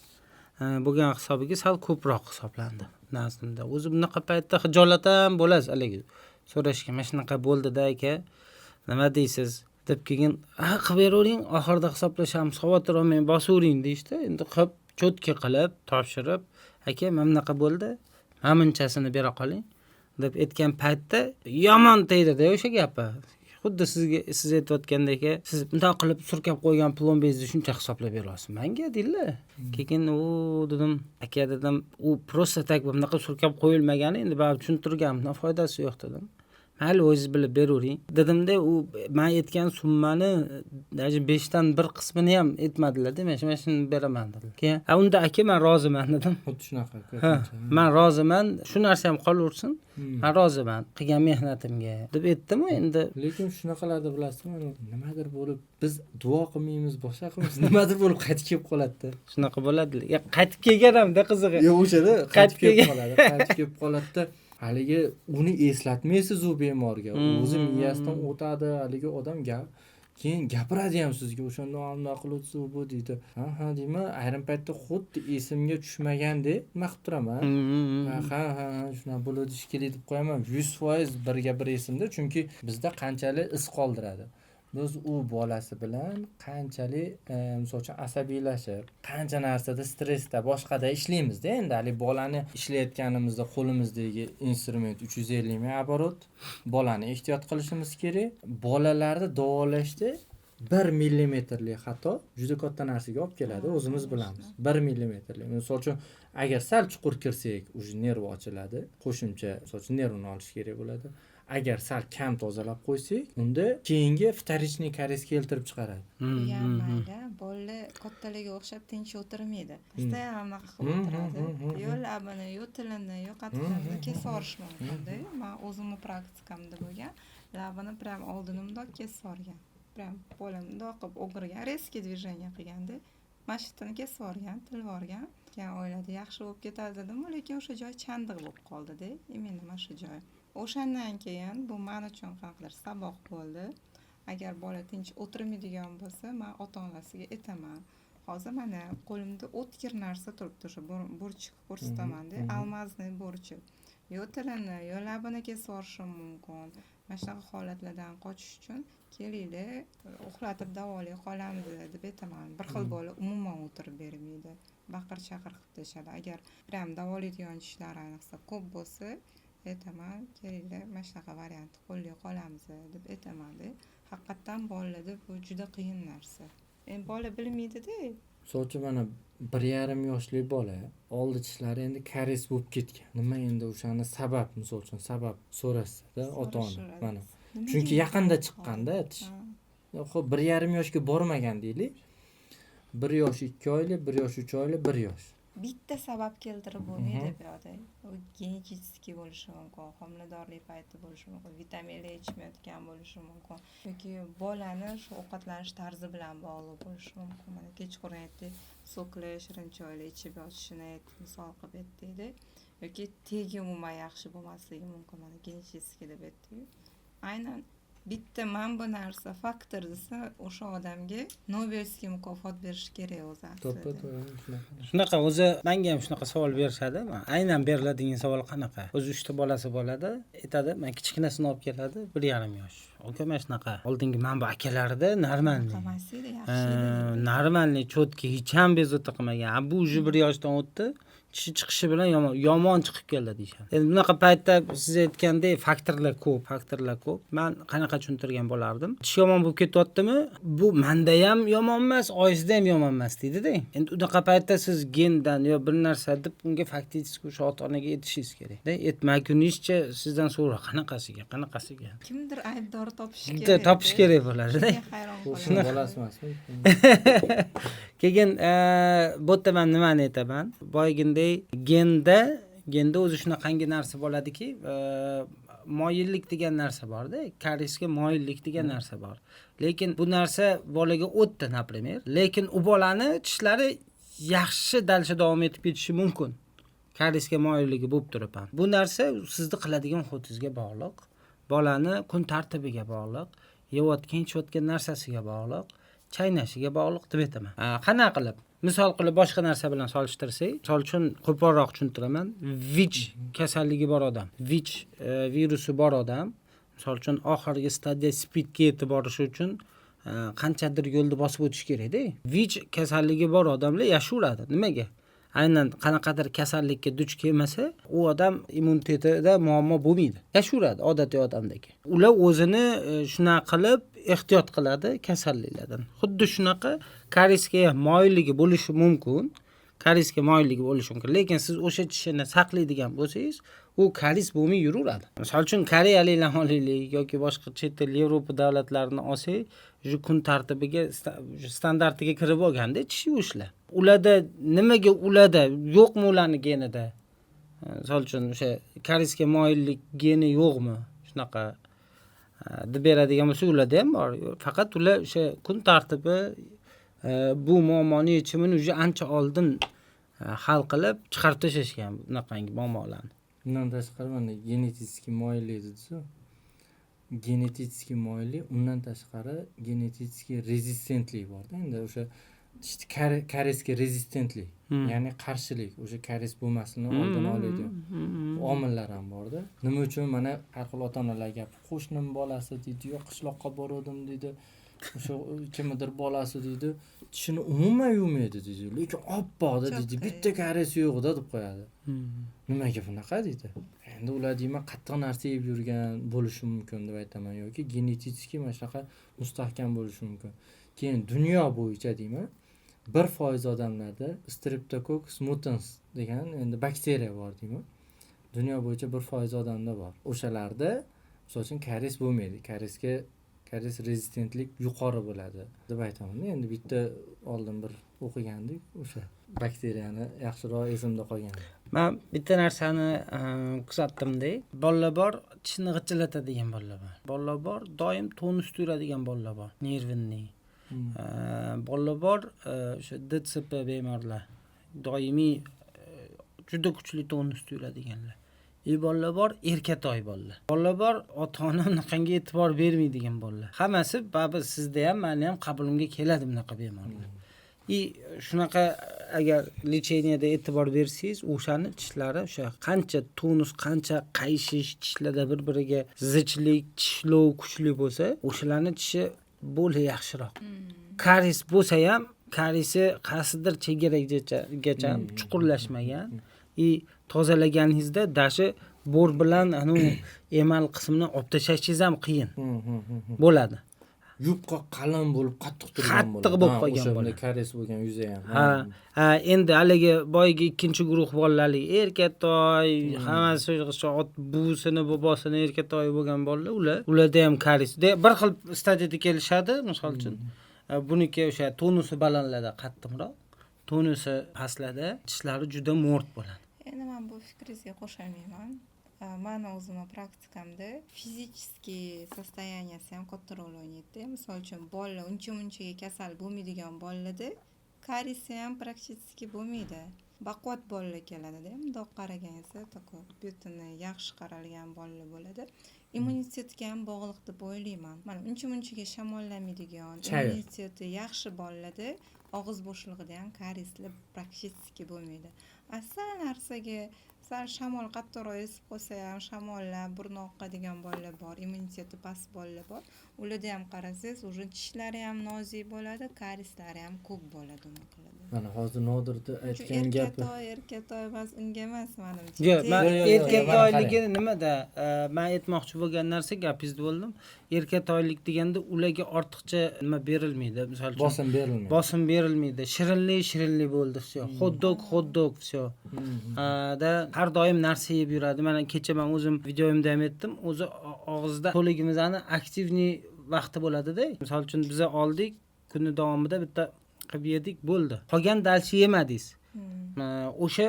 bo'lgan hisobiga sal ko'proq hisoblandi nazdimda. O'zi bunaqa paytda hijolat ham bo'lasiz haligi so'rashga, mana shunaqa bo'ldi-da aka, nima deysiz deb keyin qilib beravering, oxirida hisoblashamiz, xavotir olmang, bosavering deyishdi. Endi qilib cho'tki qilib topshirib, aka mana bunaqa bo'ldi, mana bunchasini bera qoling deb aytgan paytda yomon tegdi-da o'sha gapi. Xuddi siz aytayotgandek, siz bunday qilib surkab qo'ygan plombingizni shuncha hisoblab berasiz menga deydilar. Keyin dedim, aka dedim, u просто tak bunaqa surkab qo'yilmagani, endi baribir tushuntirganimda foydasi yo'q dedim. Mayli o'zingiz bilib beravering dedimda, u men aytgan summani даже 5 dan 1 qismini ham aytmadilar-da, men shuni beraman dedilar. Keyin unda aka men roziman dedim. Xuddi shunaqa. Men roziman, shu narsa ham qolaversin. Men roziman qilgan mehnatimga deb aytdim endi. Lekin shunaqalarda bilasizmi, nimadir bo'lib biz duo qilmaymiz, boshqa qilmaymiz, nimadir bo'lib qaytib kelib qoladi-da. Shunaqa bo'ladi. Qaytib kelgan hamda qizig'i. Yo'q, o'shada qaytib kelib qoladi. Qaytib kelib qoladi-da. Haligi uni eslatmaysiz u bemorga. O'zi miyasidan o'tadi, haligi odam keyin gapiradi ham sizga, o'shanda anaqa qilibsiz bu deydi. Ha deyman, ayrim paytda xuddi esimga tushmagandek nima qilib turaman. Ha, shuna bo'ladi shekilli deb qo'yaman. 100% birga bir esimda, chunki bizda qanchalik iz qoldiradi. Biz u bolasi bilan qanchalik misol uchun asabiylashib, qancha narsada stressda, boshqada ishlaymiz-da. Endi hali bolani ishlayotganimizda qo'limizdagi instrument 350 ming оборот. Bolani ehtiyot qilishimiz kerak. Bolalarni davolashda 1 millimetrlik xato juda katta narsaga olib keladi, o'zimiz bilamiz. 1 millimetrlik. Misol uchun agar sal chuqur kirsak, o'sha nerv ochiladi, qo'shimcha misol uchun nervni olish kerak bo'ladi. Agar sal kam tozalab qo'ysak, unda keyingi вторичный karies keltirib chiqaradi. Mayda, bola kattaligiga o'xshab tinch o'tirmaydi. Постоянно anaqa qilib o'tiradi. Yo labini, yo tilini, yo qatiqlarini kesib olish mumkin-da. Men o'zimning praktikamda bo'lgan, labini prям oldini bundoq kesib olgan. Prям bolam bundoq qilib o'girgan, резкий движение qilganda, mashitini kesib olgan, tilib olgan. Keyin o'yladi, yaxshi bo'lib ketadi dedim, lekin o'sha joy chandiq bo'lib qoldi-da. Imенно mana shu joy. O'shandan keyin bu men uchun qanaqadir saboq bo'ldi. Agar bola tinch o'tirmaydigan bo'lsa, men ota-onasiga aytaman. Hozir mana qo'limda o'tkir narsa turibdi, o'sha burchik ko'rsataman-da, almazniy burchik. Yo tilini, yo labini kesib olishim mumkin. Mana shunaqa holatlardan qochish uchun kelinglar, uxlatib davolay qolamiz deb aytaman. Bir xil bola umuman o'tirib bermaydi. Baqir-chaqir qilib tashadi. Agar prям davolaydigan ishlar ayniqsa ko'p bo'lsa, aytaman, kelinglar, mana shunaqa variantni qo'llay qolamiz deb aytaman-da. Haqiqatan bolalarda bu juda qiyin narsa. Endi bola bilmaydi-da. Misol uchun mana 1,5 yoshli bola oldi tishlari endi karies bo'lib ketgan. Nima endi o'shani sabab, misol uchun sabab so'rasa-da ota-ona mana. Chunki yaqinda chiqqanda tish. Xo'p, 1,5 yoshga bormagan deylik. 1 yosh 2 oylik, 1 yosh 3 oylik, 1 yosh. Bitta sabab keltirib bo'lmaydi bu yoqda. U genetik bo'lishi mumkin, homiladorlik payti bo'lishi mumkin, vitaminlar ichmayotgan bo'lishi mumkin yoki bolani shu ovqatlanish tarzi bilan bog'liq bo'lishi mumkin. Mana kechqurun aytdik, sokli, shirin choylar ichib yotishini misol qilib aytdik-da. Yoki tegi umuman yaxshi bo'lmasligi mumkin, mana genetik deb aytdik. Aynan bitta mana bu narsa faktor desa, o'sha odamga Nobelskiy mukofot berish kerak o'zi. Shunaqa o'zi menga ham shunaqa savol berishadi. Aynan beriladigan savol qanaqa? O'zi 3 ta bolasi bo'ladi, aytadi, men kichkinasini olib keladi, 1,5 yosh. Aka mana shunaqa. Oldingi men bu akalarida normalniy. Normalniy, cho'tki, hech ham bezovta qilmagan. Bu уже 1 yoshdan o'tdi. Tishi chiqishi bilan yomon chiqib keldi deyshadi. Endi bunaqa paytda siz aytgandek faktorlar ko'p. Men qanaqa tushuntirgan bo'lardim? Tish yomon bo'lib ketyaptimi? Bu menda ham yomon emas, oyisida ham yomon emas deydi-da. Endi unaqa paytda siz gendan yo bir narsa deb unga faktik o'sha ota-onaga aytishingiz kerak-da. Aytmagunizcha sizdan so'ra qanaqasiga. Kimdir aybdor topish kerak. Topish kerak bo'ladi-da. Shuni bolasi emasmi? Keyin bu yerda men nimani aytaman? Boyginda genda o'zi shunaqangi narsa bo'ladiki, moyillik degan narsa bor-da, kariesga moyillik degan narsa bor. Lekin bu narsa bolaga o'tdi, например, lekin u bolani tishlari yaxshi dalsha davom etib ketishi mumkin. Kariesga moyilligi bo'lib turib ham. Bu narsa sizni qiladigan xo'tingizga bog'liq, bolani kun tartibiga bog'liq, yeyotgan, ichayotgan narsasiga bog'liq, chaynashiga bog'liq deb aytaman. Qanaqa qilib? misol qilib boshqa narsa bilan solishtirsak, misol uchun qo'polroq tushuntiraman. VICH kasalligi bor odam, VICH virusi bor odam, misol uchun oxirgi stadiya SPIDga yetib borishi uchun qanchadir yo'lni bosib o'tish kerak-da. VICH kasalligi bor odamlar yashaveradi. Nimaga? Aynan qanaqadir kasallikka duch kelmasa, u odam immunitetida muammo bo'lmaydi. Yashaveradi odatiy odamdek. Ular o'zini shuna qilib ehtiyot qiladi kasalliklardan. Xuddi shunaqa karisga moyilligi bo'lishi mumkin. Karisga moyilligi bo'lishi mumkin. Lekin siz o'sha tishini saqlaydigan bo'lsangiz, u karis bo'lmay yuraveradi. Misol uchun koreyaliklarni olaylik yoki boshqa chet el Yevropa davlatlarini olsak, shu kun tartibiga standartiga kirib olganda tish yuvishlar. Ularda nimaga ulada yo'qmi ularning genida? Misol uchun o'sha karisga moyillik geni yo'qmi? Shunaqa deb beradigan bo'lsa, ularda ham bor. Faqat ular o'sha kun tartibi bu muammoning yechimini уже ancha oldin hal qilib chiqarib tashlashgan bunaqangi muammolarni. Bundan tashqari mana genetik moyillik dedi-ku. Genetik moyillik, undan tashqari genetik rezistentlik bor-da. Endi o'sha karisga rezistentlik, ya'ni qarshilik, o'sha karis bo'lmasini oldini oladi. Omillar ham bor-da. Nima uchun mana har xil ota-onalar gapi, qo'shnim bolasi deydi, yo qishloqqa bordim deydi. O'sha kimdir bolasi deydi, tishini umuman yuvmaydi deydi. Lekin oppoqda deydi, bitta karis yo'q-da deb qo'yadi. Nimaga bunaqa deydi? Endi ular deyman qattiq narsa yeb yurgan bo'lishi mumkin deb aytaman yoki genetik mana shunaqa mustahkam bo'lishi mumkin. Keyin dunyo bo'yicha deyman 1% odamlarda Streptococcus mutans degan endi bakteriya bor deyman. Dunyo bo'yicha 1% odamda bor. O'shalarda misol uchun karis bo'lmaydi. Karis rezistentlik yuqori bo'ladi deb aytaman. Endi bitta oldin bir o'qigandik, o'sha bakteriyani yaxshiroq esimda qolgan. Men bitta narsani kuzatdim-da. Bolalar bor, tishni g'ichillatadigan bolalar bor. Bolalar bor, doim tonus turadigan bolalar bor, nervinni. Bolalar bor, o'sha DTSP bemorlar. Doimiy juda kuchli tonus turadiganlar. Bolalar bor, erkatoy bolalar. Bolalar bor, ota-ona unaqangi e'tibor bermaydigan bolalar. Hammasi baribir sizda ham, meni ham qabulimga keladi bunaqa bemorlar. Shunaqa agar lecheniyaga e'tibor bersangiz, o'shani tishlari o'sha qancha tonus, qancha qayshish, tishlarda bir-biriga zichlik, tishlov kuchli bo'lsa, o'shalarni tishi bo'la yaxshiroq. Karis bo'lsa ham, karisi qaysidir chegaragacha chuqurlashmagan. Tozalaganingizda dashi bor bilan emal qismini olib tashlashingiz ham qiyin bo'ladi. Yupqa qalin bo'lib qattiq turgan bo'ladi. Qattiq bo'lib qolgan bo'ladi. O'sha karis bo'lgan yuzi ham. Endi haligi boyagi ikkinchi guruh bolalarlik erkatoy, hammasi ot buvisini, bobosini erkatoy bo'lgan bolalar, ularda ham karis. Bir xil stadiyada kelishadi, misol uchun. Buniki o'sha tonusi balandlarda qattiqroq, tonusi pastlarda tishlari juda mo'rt bo'ladi. Endi men bu fikringizga qo'shilmayman. Mani o'zimning praktikamda fizический состоянияsi ham katta rol o'ynaydi. Misol uchun bolalar uncha-munchaga kasal bo'lmaydigan bolalarda karisi ham praktически bo'lmaydi. Baquvvat bolalar keladi-da. Bundoq qaraganingizda tako butuni yaxshi qaralgan bolalar bo'ladi. Immunitetga ham bog'liq deb o'ylayman. Mana uncha-munchaga shamollamaydigan, immuniteti yaxshi bolalarda og'iz bo'shlig'ida ham karislar praktически bo'lmaydi. Asal narsaga sal shamol qattiqroq esib qolsa ham shamollab burni oqqadigan bolalar bor, immuniteti past bolalar bor. Ularda ham qarasangiz, o'sha tishlari ham nozik bo'ladi, karislari ham ko'p bo'ladi uni qiladi. Mana hozir Nodirda aytgan gapi. Erkatoy emas, unga emas menimcha. Yo'q, men erkatoyligi nimada? Men aytmoqchi bo'lgan narsa gapingizni bo'ldim. Erkatoylik deganda ularga ortiqcha nima berilmaydi, misol uchun. Bosim berilmaydi. Shirinlik bo'ldi, всё. Hot-dog, всё. Har doim narsa yeb yuradi. Mana kecha men o'zim videoyimda ham aytdim, o'zi og'izda to'ligimizni aktivniy vaqti bo'ladi-da. Misol uchun biz oldik, kuni davomida bitta qilib yedik, bo'ldi. Qolgan dalchi yemadingiz. O'sha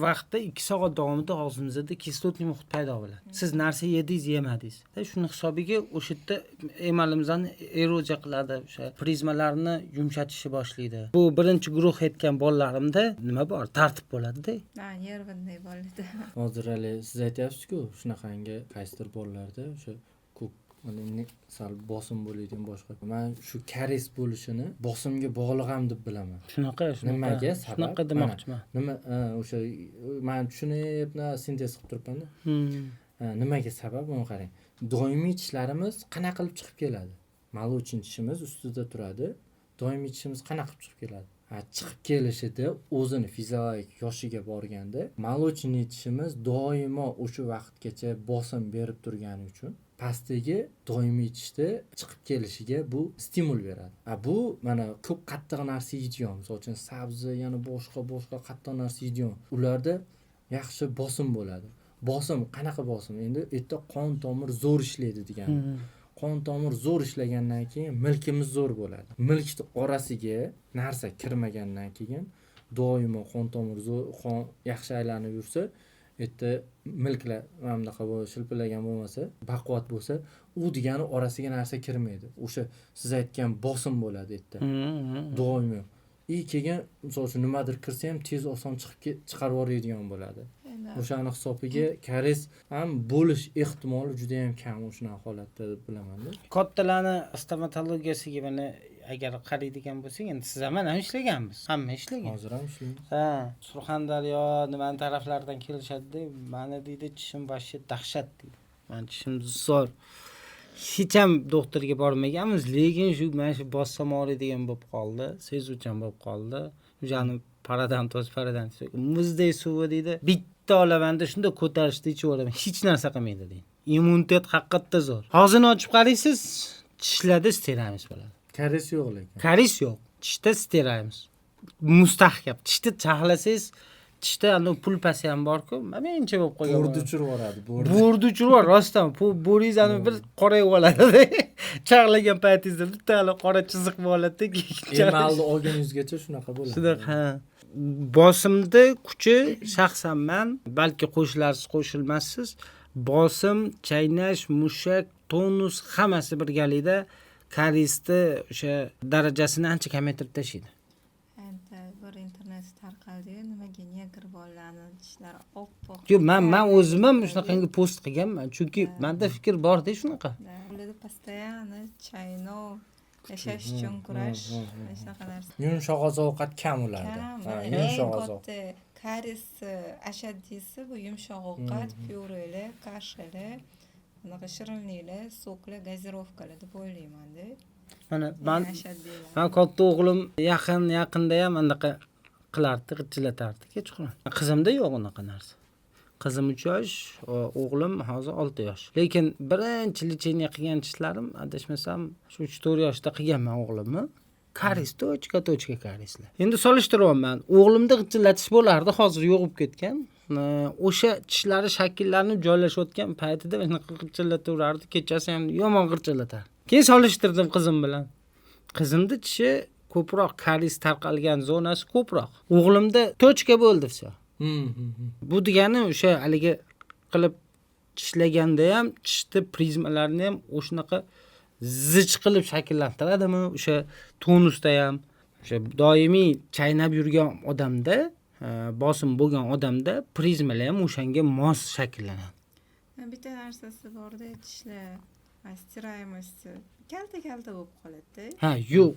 vaqtda 2 soat davomida og'zimizda kislotli muhit paydo bo'ladi. Siz narsa yedingiz, yemadingiz. Shuni hisobiga o'sha yerda emalimizni eroziya qiladi, o'sha prizmalarni yumshatishni boshlaydi. Bu birinchi guruh aytgan bolalarimda nima bor? Tartib bo'ladi-da. Nervinday bo'ladi. Hozir hali siz aytyapsiz-ku, shunaqangi qaysidir bolalarda o'sha ko'k Mana sal bosim bo'ladigan boshqa. Men shu karies bo'lishini bosimga bog'liq ham deb bilaman. Shunaqa. Nimaga sabab? Shunaqa demoqchiman. Nima o'sha men tushunib sintez qilib turibman-da. Nimaga sabab uni qarang. Doimiy tishlarimiz qanaqa qilib chiqib keladi? Молочный tishimiz ustida turadi. Doimiy tishimiz qanaqa qilib chiqib keladi? Chiqib kelishida o'zini fiziologik yoshiga borganda молочный tishimiz doimo o'sha vaqtgacha bosim berib turgani uchun pastdagi doimiy tishda chiqib kelishiga bu stimul beradi. Bu mana ko'p qattiq narsa yeydigan, misol uchun sabzi, yana boshqa qattiq narsa yeydigan. Ularda yaxshi bosim bo'ladi. Bosim qanaqa bosim? Endi erta qon tomir zo'r ishlaydi degani. Qon tomir zo'r ishlagandan keyin milkimiz zo'r bo'ladi. Milkning orasiga narsa kirmagandan keyin doimo qon tomir zo'r, qon yaxshi aylanib yursa, erta milklar mana bunaqa shilpillagan bo'lmasa, baquvvat bo'lsa, u degani orasiga narsa kirmaydi. O'sha siz aytgan bosim bo'ladi erta. Doimo. Keyin misol uchun nimadir kirsa ham tez oson chiqarib yuboradigan bo'ladi. O'shani hisobiga karies ham bo'lish ehtimoli juda ham kam o'shunaqa holatda deb bilaman-da. Kattalarni stomatologiyasiga mana agar qaraydigan bo'lsak, endi siz ham ishlaganmiz. Hamma ishlagan. Hozir ham ishlaymiz. Surxondaryo niman taraflardan kelishadi-da, mana deydi tishim boshi dahshat deydi. Men tishim zo'r. Hech ham doktorga bormaganmiz, lekin shu mana shu bossam og'riydigan bo'lib qoldi, sezuvchan bo'lib qoldi. O'shani paradan muzdek suvi deydi. Bitta olamanda shunda ko'tarishda ichib olaman. Hech narsa qilmaydi deydi. Immunitet haqiqatda zo'r. Og'zini ochib qaraysiz, tishlarda sterilamiz bo'ladi. Karies yo'q lekin. Karies yo'q. Tishda sterilamiz. Mustahkam. Tishda chahlasangiz, tishda anu pulpasi ham bor-ku, mencha bo'lib qolgan. Bo'rdi uchirib yuboradi, bo'rdi uchirib yubor, rostdan. Bo'ringizni bir qorayib oladi. Chaqlagan paytingizda bitta qora chiziq bo'ladi. Emalni olganingizgacha shunaqa bo'ladi. Shunaqa. Bosimni kuchi shaxsan men, balki qo'shilarsiz, qo'shilmassiz, bosim, chaynash, mushak, tonus hammasi birgalikda kariesni o'sha darajasini ancha kamaytirib tashlaydi. Endi bir internetda tarqaldi, nimaga negr bolalarni tishlari oppoq. Yo'q, men o'zim ham shunaqangi post qilganman, chunki menda fikr bor-da shunaqa. Ularda постоянно chaynov, yashash uchun kurash, shunaqa narsa. Yumshoq oziq-ovqat kam ularda. Yumshoq oziq. Karies ashaddisi bu yumshoq ovqat, pyurelar, kashalar, bunaqa shirinliklar, soklar, gazirovkalar deb o'ylayman-da. Mana men katta o'g'lim yaqinda ham anaqa qilardi, g'ichilatardi kechqurun. Qizimda yo'q unaqa narsa. Qizim 3 yosh, o'g'lim hozir 6 yosh. Lekin birinchi lecheniya qilgan tishlarim, adashmasam, shu 3-4 yoshda qilganman o'g'limni. Karies, tochka karieslar. Endi solishtiryapman. O'g'limda g'ichilatish bo'lardi, hozir yo'qib ketgan. O'sha tishlari shakllanib joylashayotgan paytida shunaqa g'ichilataverardi, kechasi ham yomon g'ichilatar. Keyin solishtirdim qizim bilan. Qizimda tishi ko'proq karies tarqalgan zonasi ko'proq. O'g'limda tochka bo'ldi vse. Bu degani o'sha haligi qilib tishlaganda ham tishda prizmalarni ham o'shanaqa zich qilib shakllantiradimi? O'sha tonusda ham o'sha doimiy chaynab yurgan odamda, bosim bo'lgan odamda prizmalar ham o'shanga mos shakllanadi. Bitta narsasi bor-da, tishlar stiraymasi kalta bo'lib qoladi-da. Yo'q,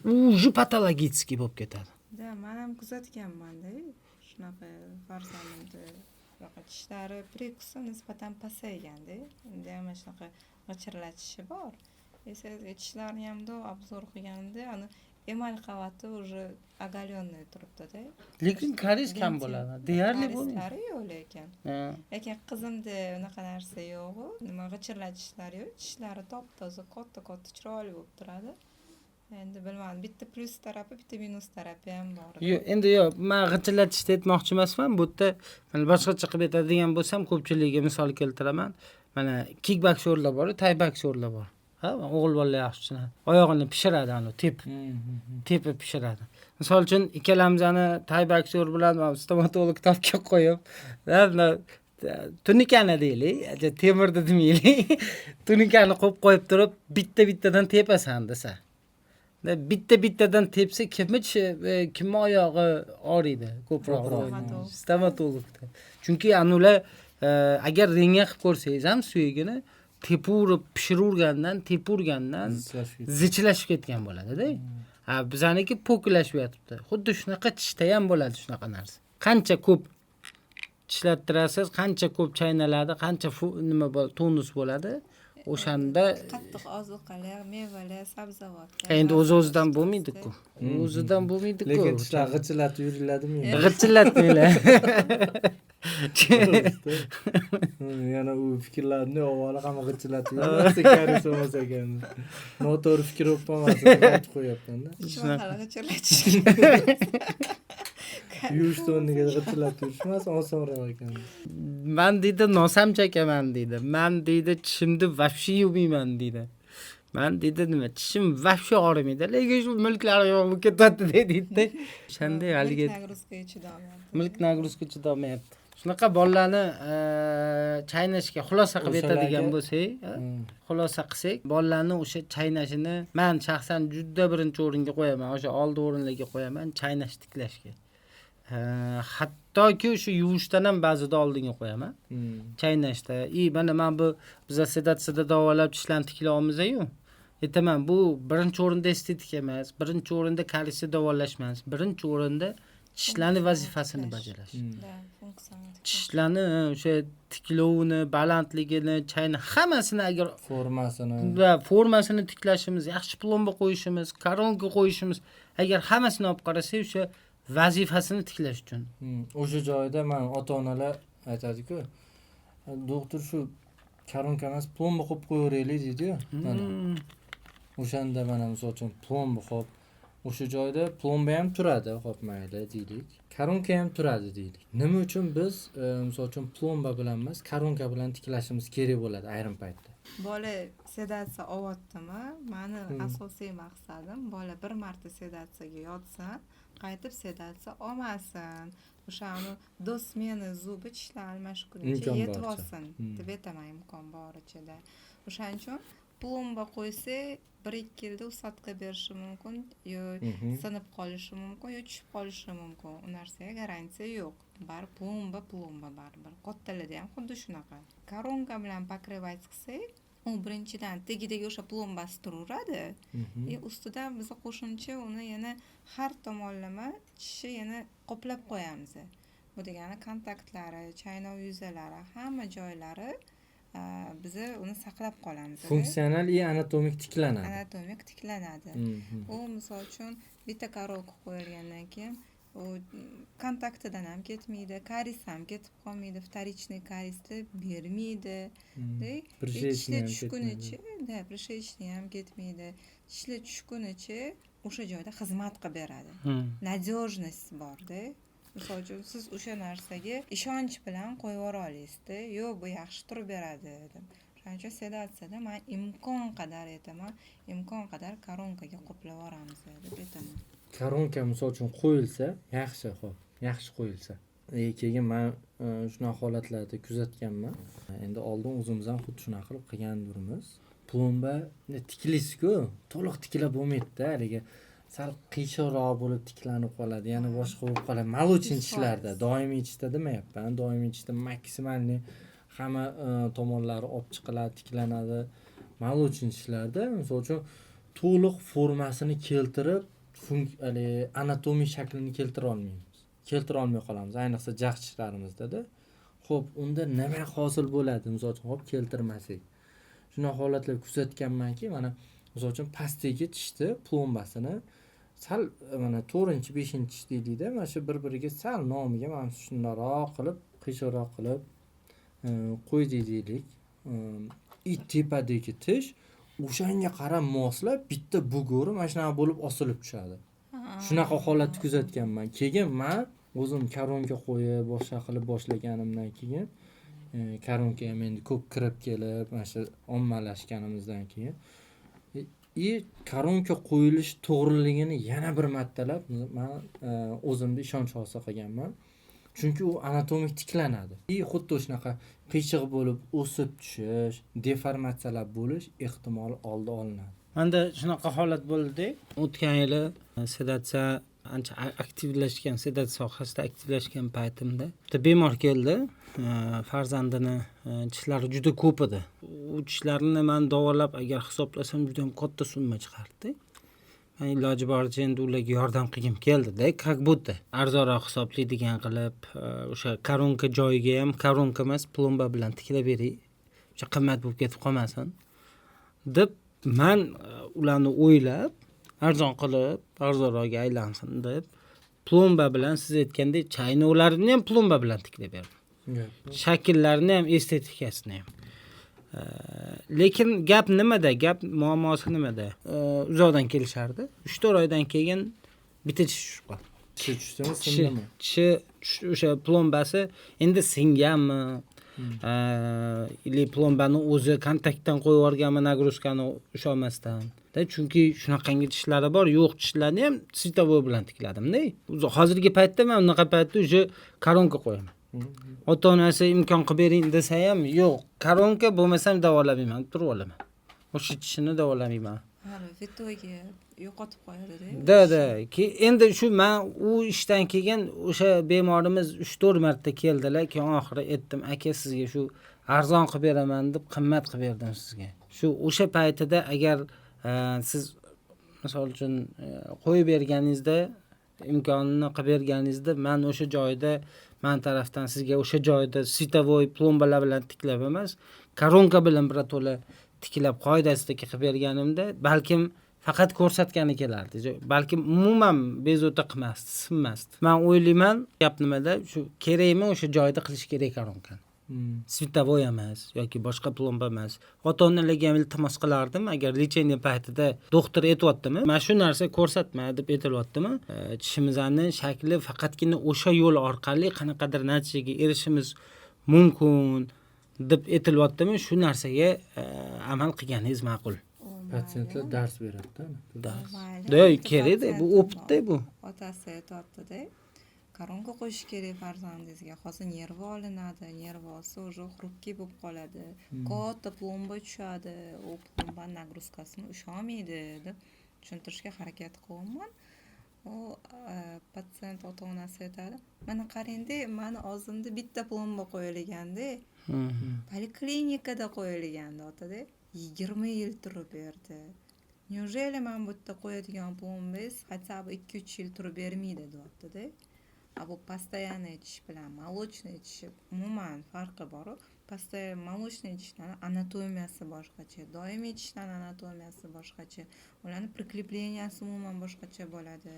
u patologический bo'lib ketadi. Men ham kuzatganman-da. Shunaqa farzandimda bunaqa tishlari prikusi nisbatan pasayganda, endi ham shunaqa g'ichirlatishi bor. Esa tishlarni ham obzor qilganimda, ani emal qavati уже оголённый turibdi-da. Lekin karies kam bo'ladi. Deyarli bo'ladi. Karieslar yo'q lekin. Lekin qizimda unaqa narsa yo'q-ku. Nima g'ichirlatishlari yo'q. Tishlari top-toza, katta chiroyli bo'lib turadi. Endi bilmadim, bitta plyus tarafi, bitta minus tarafi ham bor. Yo'q, men g'ichirlatishni aytmoqchi emasman. Bu yerda mana boshqacha qilib aytadigan bo'lsam, ko'pchiligiga misol keltiraman. Mana kickboxerlar bor, tayboxerlar bor. O'g'il bolalar yaxshi tushunadi. Oyog'ini pishiradi, tepib pishiradi. Misol uchun ikkalamizni tayboxer bilan stomatolog topga qo'yib, tunikani deylik, temirni demaylik. Tunikani qo'yib turib, bitta-bittadan tepasan desa. Bitta-bittadan tepsa kimni oyog'i og'riydi ko'proq stomatologda. Chunki anular agar renga qilib ko'rsangiz ham suyagini tepurib tepurgandan zichlashib ketgan bo'ladi-da. Ha, bizaniki po'kilashib yotibdi. Xuddi shunaqa tishda ham bo'ladi shunaqa narsa. Qancha ko'p tishlattirasiz, qancha ko'p chaynaladi, qancha nima tonus bo'ladi, o'shanda qattiq ozuqalar, mevalar, sabzavotlar. endi o'z-o'zidan bo'lmaydi-ku. O'zidan bo'lmaydi-ku. Lekin tishlar g'ijillatib yuriladimi? G'ijillatmanglar. Yana u fikrlarni avvalo hamma g'ijillatib yurmasa karis bo'lmas ekan. Noto'g'ri fikr bo'lib qolmasin deb aytib qo'yapman-da. Shoxalarga chirlatish. Yuvishni o'rniga g'ijillatib yurishmas osonroq ekan. Men deydi nosam chekaman deydi. Men deydi tishimni vafshi yuvmayman deydi. Men deydi nima tishim vafshi og'rimaydi. Lekin shu mulklar yo'q ketadi deydi. O'shanda haligi nagruzkaga chidolmayapti. mulk nagruzka chidolmayapti. Shunaqa bolalarni chaynashga xulosa qilib aytadigan bo'lsak, xulosa qilsak, bolalarni o'sha chaynashini men shaxsan juda birinchi o'ringa qo'yaman. O'sha oldi o'rinlarga qo'yaman, chaynash tiklashga. Hattoki shu yuvishdan ham ba'zida oldinga qo'yaman. Chaynashda. Mana men bu biza sedatsiyada davolab tishlarni tiklayapmiz-ku. Aytaman, bu birinchi o'rinda estetika emas, birinchi o'rinda kalisni davolash emas, birinchi o'rinda tishlarni vazifasini bajarish. Tishlarni o'sha tiklovini, balandligini, hammasini agar formasini tiklashimiz, yaxshi plomba qo'yishimiz, koronka qo'yishimiz, agar hammasini olib qarasak, o'sha vazifasini tiklash uchun. O'sha joyda men ota-onalar aytadi-ku, doktor shu koronka emas, plomba qo'yib qo'yaveraylik deydi-yu. Mana o'shanda mana misol uchun plomba qo'yib, o'sha joyda plomba ham turadi, xo'p mayli deylik. Koronka ham turadi deylik. Nima uchun biz misol uchun plomba bilan emas, koronka bilan tiklashimiz kerak bo'ladi ayrim paytda? Bola sedatsiya olyaptimi? Meni asosiy maqsadim bola bir marta sedatsiyaga yotsin, qaytib sedatsiya olmasin. O'shani do smeni zubi tishlar almashguncha yetib olsin deb aytaman imkon boricha. O'shaning uchun plomba qo'ysa 1-2 yilda usadqa berishi mumkin, yo sinib qolishi mumkin, yo tushib qolishi mumkin. U narsaga garantiya yo'q. Bar plomba baribir. Kattalarda ham xuddi shunaqa. Koronka bilan покрывать qilsak, u birinchidan tegidagi o'sha plombasi turaveradi. Ustidan biz qo'shimcha uni yana har tomonlama tishi yana qoplab qo'yamiz. Bu degani kontaktlari, chaynov yuzalari, hamma joylari biz uni saqlab qolamiz. Funksional va anatomik tiklanadi. Anatomik tiklanadi. U misol uchun bitta koronka qo'yilgandan keyin u kontaktidan ham ketmaydi, karis ham ketib qolmaydi, вторичный karisni bermaydi. Tishli tushkunicha, prishechniy ham ketmaydi. Tishli tushkunicha o'sha joyda xizmat qilib beradi. Надёжность bor-da. Misol uchun siz o'sha narsaga ishonch bilan qo'yib yubora olasizda, yo'q bu yaxshi turib beradi deb. Shuning uchun sedatsiyada men imkon qadar aytaman, imkon qadar koronkaga qoplab yuboramiz deb aytaman. Koronka misol uchun qo'yilsa, yaxshi, xo'p, yaxshi qo'yilsa. Keyin men shunaqa holatlarda kuzatganman. Endi oldin o'zimiz ham xuddi shunaqa qilib qilgandirmiz. Plomba tikilisiz-ku, to'liq tiklab bo'lmaydi-da, haligi sal qiyshiqroq bo'lib tiklanib qoladi, yana boshqa bo'lib qoladi. Malochin tishlarda, doimiy tishda demayapman, doimiy tishda maksimalni hamma tomonlari olib chiqiladi, tiklanadi. Malochin tishlarda, misol uchun to'liq formasini keltirib, anatomik shaklini keltira olmaymiz. Keltira olmay qolamiz, ayniqsa jag' tishlarimizda-da. Xo'p, unda nima hosil bo'ladi? Misol uchun hop keltirmasak. Shunaqa holatlar kuzatganmanki, mana misol uchun pastdagi tishni plombasini sal mana 4-5 tish deydi-da, mana shu bir-biriga sal nomiga mana shundaroq qilib, qiyshiqroq qilib qo'ydik deylik. Tepadagi tish o'shanga qarab moslab bitta bug'uri mana shunaqa bo'lib osilib tushadi. Shunaqa holatni kuzatganman. Keyin men o'zim koronka qo'yib boshqa qilib boshlaganimdan keyin koronka ham endi ko'p kirib kelib, mana shu ommalashganimizdan keyin koronka qo'yilish to'g'riligini yana bir martalab men o'zimda ishonch hosil qilganman. Chunki u anatomik tiklanadi. Xuddi shunaqa qiyshiq bo'lib o'sib tushish, deformatsiyalar bo'lish ehtimoli oldi olinadi. Menda shunaqa holat bo'ldi. O'tgan yili sedatsiya ancha aktivlashgan, sedat sohasida aktivlashgan paytimda bitta bemor keldi. Farzandini tishlari juda ko'p edi. U tishlarini men davolab agar hisoblasam juda ham katta summa chiqardi. Men iloji boricha endi ularga yordam qilgim keldi-da, как будто arzonroq hisoblaydigan qilib, o'sha koronka joyiga ham koronka emas, plomba bilan tiklab beray. O'sha qimmat bo'lib ketib qolmasin deb men ularni o'ylab, arzon qilib, arzonroqga aylansin deb plomba bilan siz aytgandek chaynovlarini ham plomba bilan tiklab berdim. Shakllarini ham, estetikasini ham. Lekin gap nimada? Gap muammosi nimada? Uzoqdan kelishardi. 3-4 oydan keyin bitta tish tushib qoldi. Tishi tushdimi, sindimi? Tishi o'sha plombasi endi singanmi? Или plombani o'zi kontaktdan qo'yib yuborganmi, nagruzkani usholmasdan. Chunki shunaqangi tishlari bor, yo'q tishlarni ham svetovoy bilan tikladim-da. Hozirgi paytda men unaqa paytda o'sha koronka qo'yaman. Ota-onasi imkon qilib bering desa ham, yo'q, koronka bo'lmasam davolamayman, turib olaman. O'sha tishini davolamayman. Vitoga yo'qotib qo'yadi-da. Da. Endi shu men u ishdan keyin o'sha bemorimiz 3-4 marta keldilar, keyin oxiri aytdim, aka sizga shu arzon qilib beraman deb qimmat qilib berdim sizga. Shu o'sha paytida agar siz misol uchun qo'yib berganingizda, imkonini qilib berganingizda, men o'sha joyda men tarafdan sizga o'sha joyda svetovoy plombalar bilan tiklab emas, koronka bilan birato'la tiklab qoidasida qilib berganimda, balkim faqat ko'rsatgani kelardi. Balkim umuman bezovta qilmasdi, sinmasdi. Men o'ylayman, gap nimada? Shu kerakmi o'sha joyda qilish kerak koronkani. Svetovoy emas yoki boshqa plomba emas. Ota-onalarga ham iltimos qilardim, agar lecheniya paytida doktor aytayaptimi, "Men shu narsa ko'rsatma" deb aytayaptimi, tishimizning shakli faqatgina o'sha yo'l orqali qanaqadir natijaga erishimiz mumkin deb aytayaptimi, shu narsaga amal qilganingiz ma'qul. Patsientlar dars beradi-da. Kerak-da, bu opitda bu. Otasi aytayapti-da, koronka qo'yish kerak farzandingizga. Hozir nervi olinadi, nervi olsa уже xrupki bo'lib qoladi. Katta plomba tushadi, u plomba nagruzkasini usholmaydi deb tushuntirishga harakat qilyapman. U patsient ota-onasi aytadi, "Mana qarang-da, meni oldimda bitta plomba qo'yilganda, poliklinikada qo'yilganda otada 20 yil turib berdi. Неужели men bu yerda qo'yadigan plombangiz хотя бы 2-3 yil turib bermaydi" deyapti-da. Bu постоянный tish bilan молочный tish umuman farqi bor. Молочный tishlarning anatomiyasi boshqacha, doimiy tishlarning anatomiyasi boshqacha, ularning priklepleniyasi umuman boshqacha bo'ladi.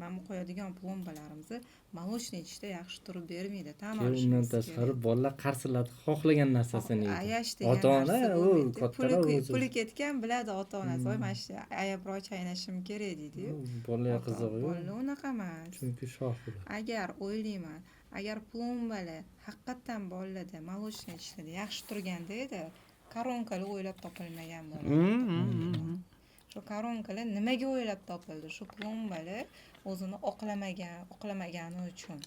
Men bu qo'yadigan plombalarimizni молочный tishda yaxshi turib bermaydi. Tan olishimiz Undan tashqari bolalar qarsillatib xohlagan narsasini yeydi. Ota-ona u kattalar o'zi puli ketgan biladi ota-onasi. Voy, mana shu ayabroq chaynashim kerak deydi-yu. Bolalar qizig'i yo'q. Bolalar unaqa emas. Chunki shoh bular. Agar o'ylayman, agar plombalar haqiqatan bolalarda молочный tishlarda yaxshi turganda edi, koronkalar o'ylab topilmagan bo'ladi. Shu koronkalar nimaga o'ylab topildi? Shu plombalar o'zini oqlamagani uchun.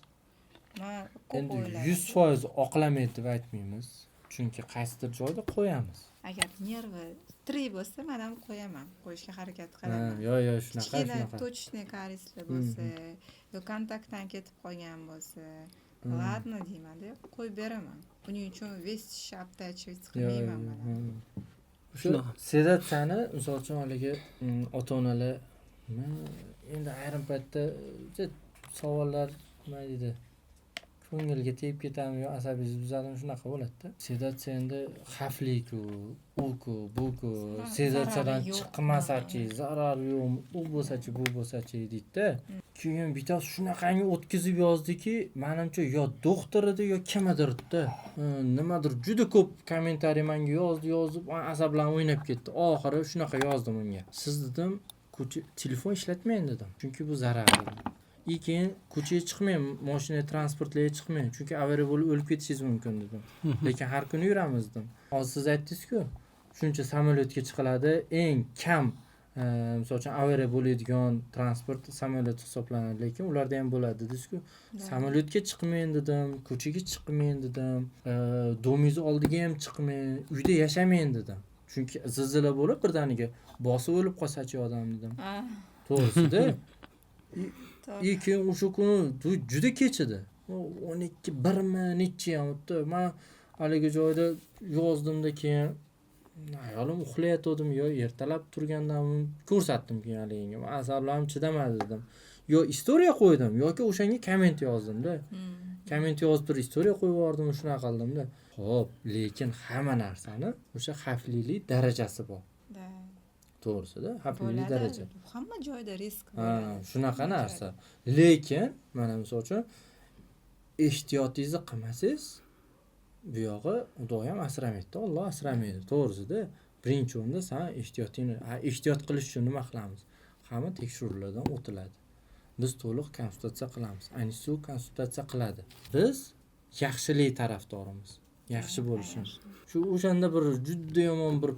Men ko'p Endi o'yladim. 100% oqlamaydi deb aytmaymiz. Chunki qaysidir joyda qo'yamiz. Agar nervi tiri bo'lsa, men ham qo'yaman, qo'yishga harakat qilaman. Yo, shunaqa. Точный karisli bo'lsa, yo kontaktdan ketib qolgan bo'lsa, ладно deyman-da, qo'yib beraman. Buning uchun весь tish обтачивать qilmayman men. Shu sedatsiyani misol uchun haligi ota-onalar endi ayrim paytda savollar nima deydi? Ko'ngilga tegib ketami yo asabingiz buzadimi, shunaqa bo'ladi-da. Sedatsiya endi xavfli-ku, u-ku, bu-ku, sedatsiyadan chiqmasachi, zarari yo'qmi, u bo'lsachi, bu bo'lsachi deydi-da. Keyin bittasi shunaqangi o'tkazib yozdiki, menimcha yo doktor edi yo kim edi-da. Nimadir juda ko'p kommentariy menga yozib, asablarim o'ynab ketdi. Oxiri shunaqa yozdim unga. Siz dedim, telefon ishlatmang dedim. Chunki bu zarar. Keyin ko'chaga chiqmang, mashina transportlarga chiqmang, chunki avariya bo'lib o'lib ketishingiz mumkin dedim. Lekin har kuni yuramiz dedim. Hozir siz aytdingiz-ku, shuncha samolyotga chiqiladi, eng kam misol uchun avariya bo'ladigan transport samolyot hisoblanadi, lekin ularda ham bo'ladi dedingiz-ku. Samolyotga chiqmang dedim, ko'chaga chiqmang dedim, domingiz oldiga ham chiqmang, uyda yashamang dedim. Chunki zilzila bo'lib birdaniga bosib o'lib qolsachi odam dedim. To'g'risida. keyin o'sha kuni juda kech edi. 12 1mi nechi ham o'tdi. Men haligi joyda yozdimda keyin ayolim uxlayotgandim yo ertalab turgandan ko'rsatdim keyin haligiga. Men asablarim chidamadi dedim. Yo istoriya qo'ydim yoki o'shanga komment yozdim-da. Komment yozib turib istoriya qo'yib yubordim, shunaqa qildim-da. Xo'p, lekin hamma narsani o'sha xavflilik darajasi bor. To'g'risida, xavflilik daraja. Hamma joyda risk bo'ladi. Shunaqa narsa. Lekin mana misol uchun ehtiyotingizni qilmasangiz, bu yog'i Xudo ham asramaydi, Alloh asramaydi. To'g'risida, birinchi o'rinda sen ehtiyot qilish uchun nima qilamiz? Hamma tekshiruvlardan o'tiladi. Biz to'liq konsultatsiya qilamiz. Ayniqsa konsultatsiya qiladi. Biz yaxshilik tarafdorimiz. Yaxshi bo'lishim. Shu o'shanda bir juda yomon bir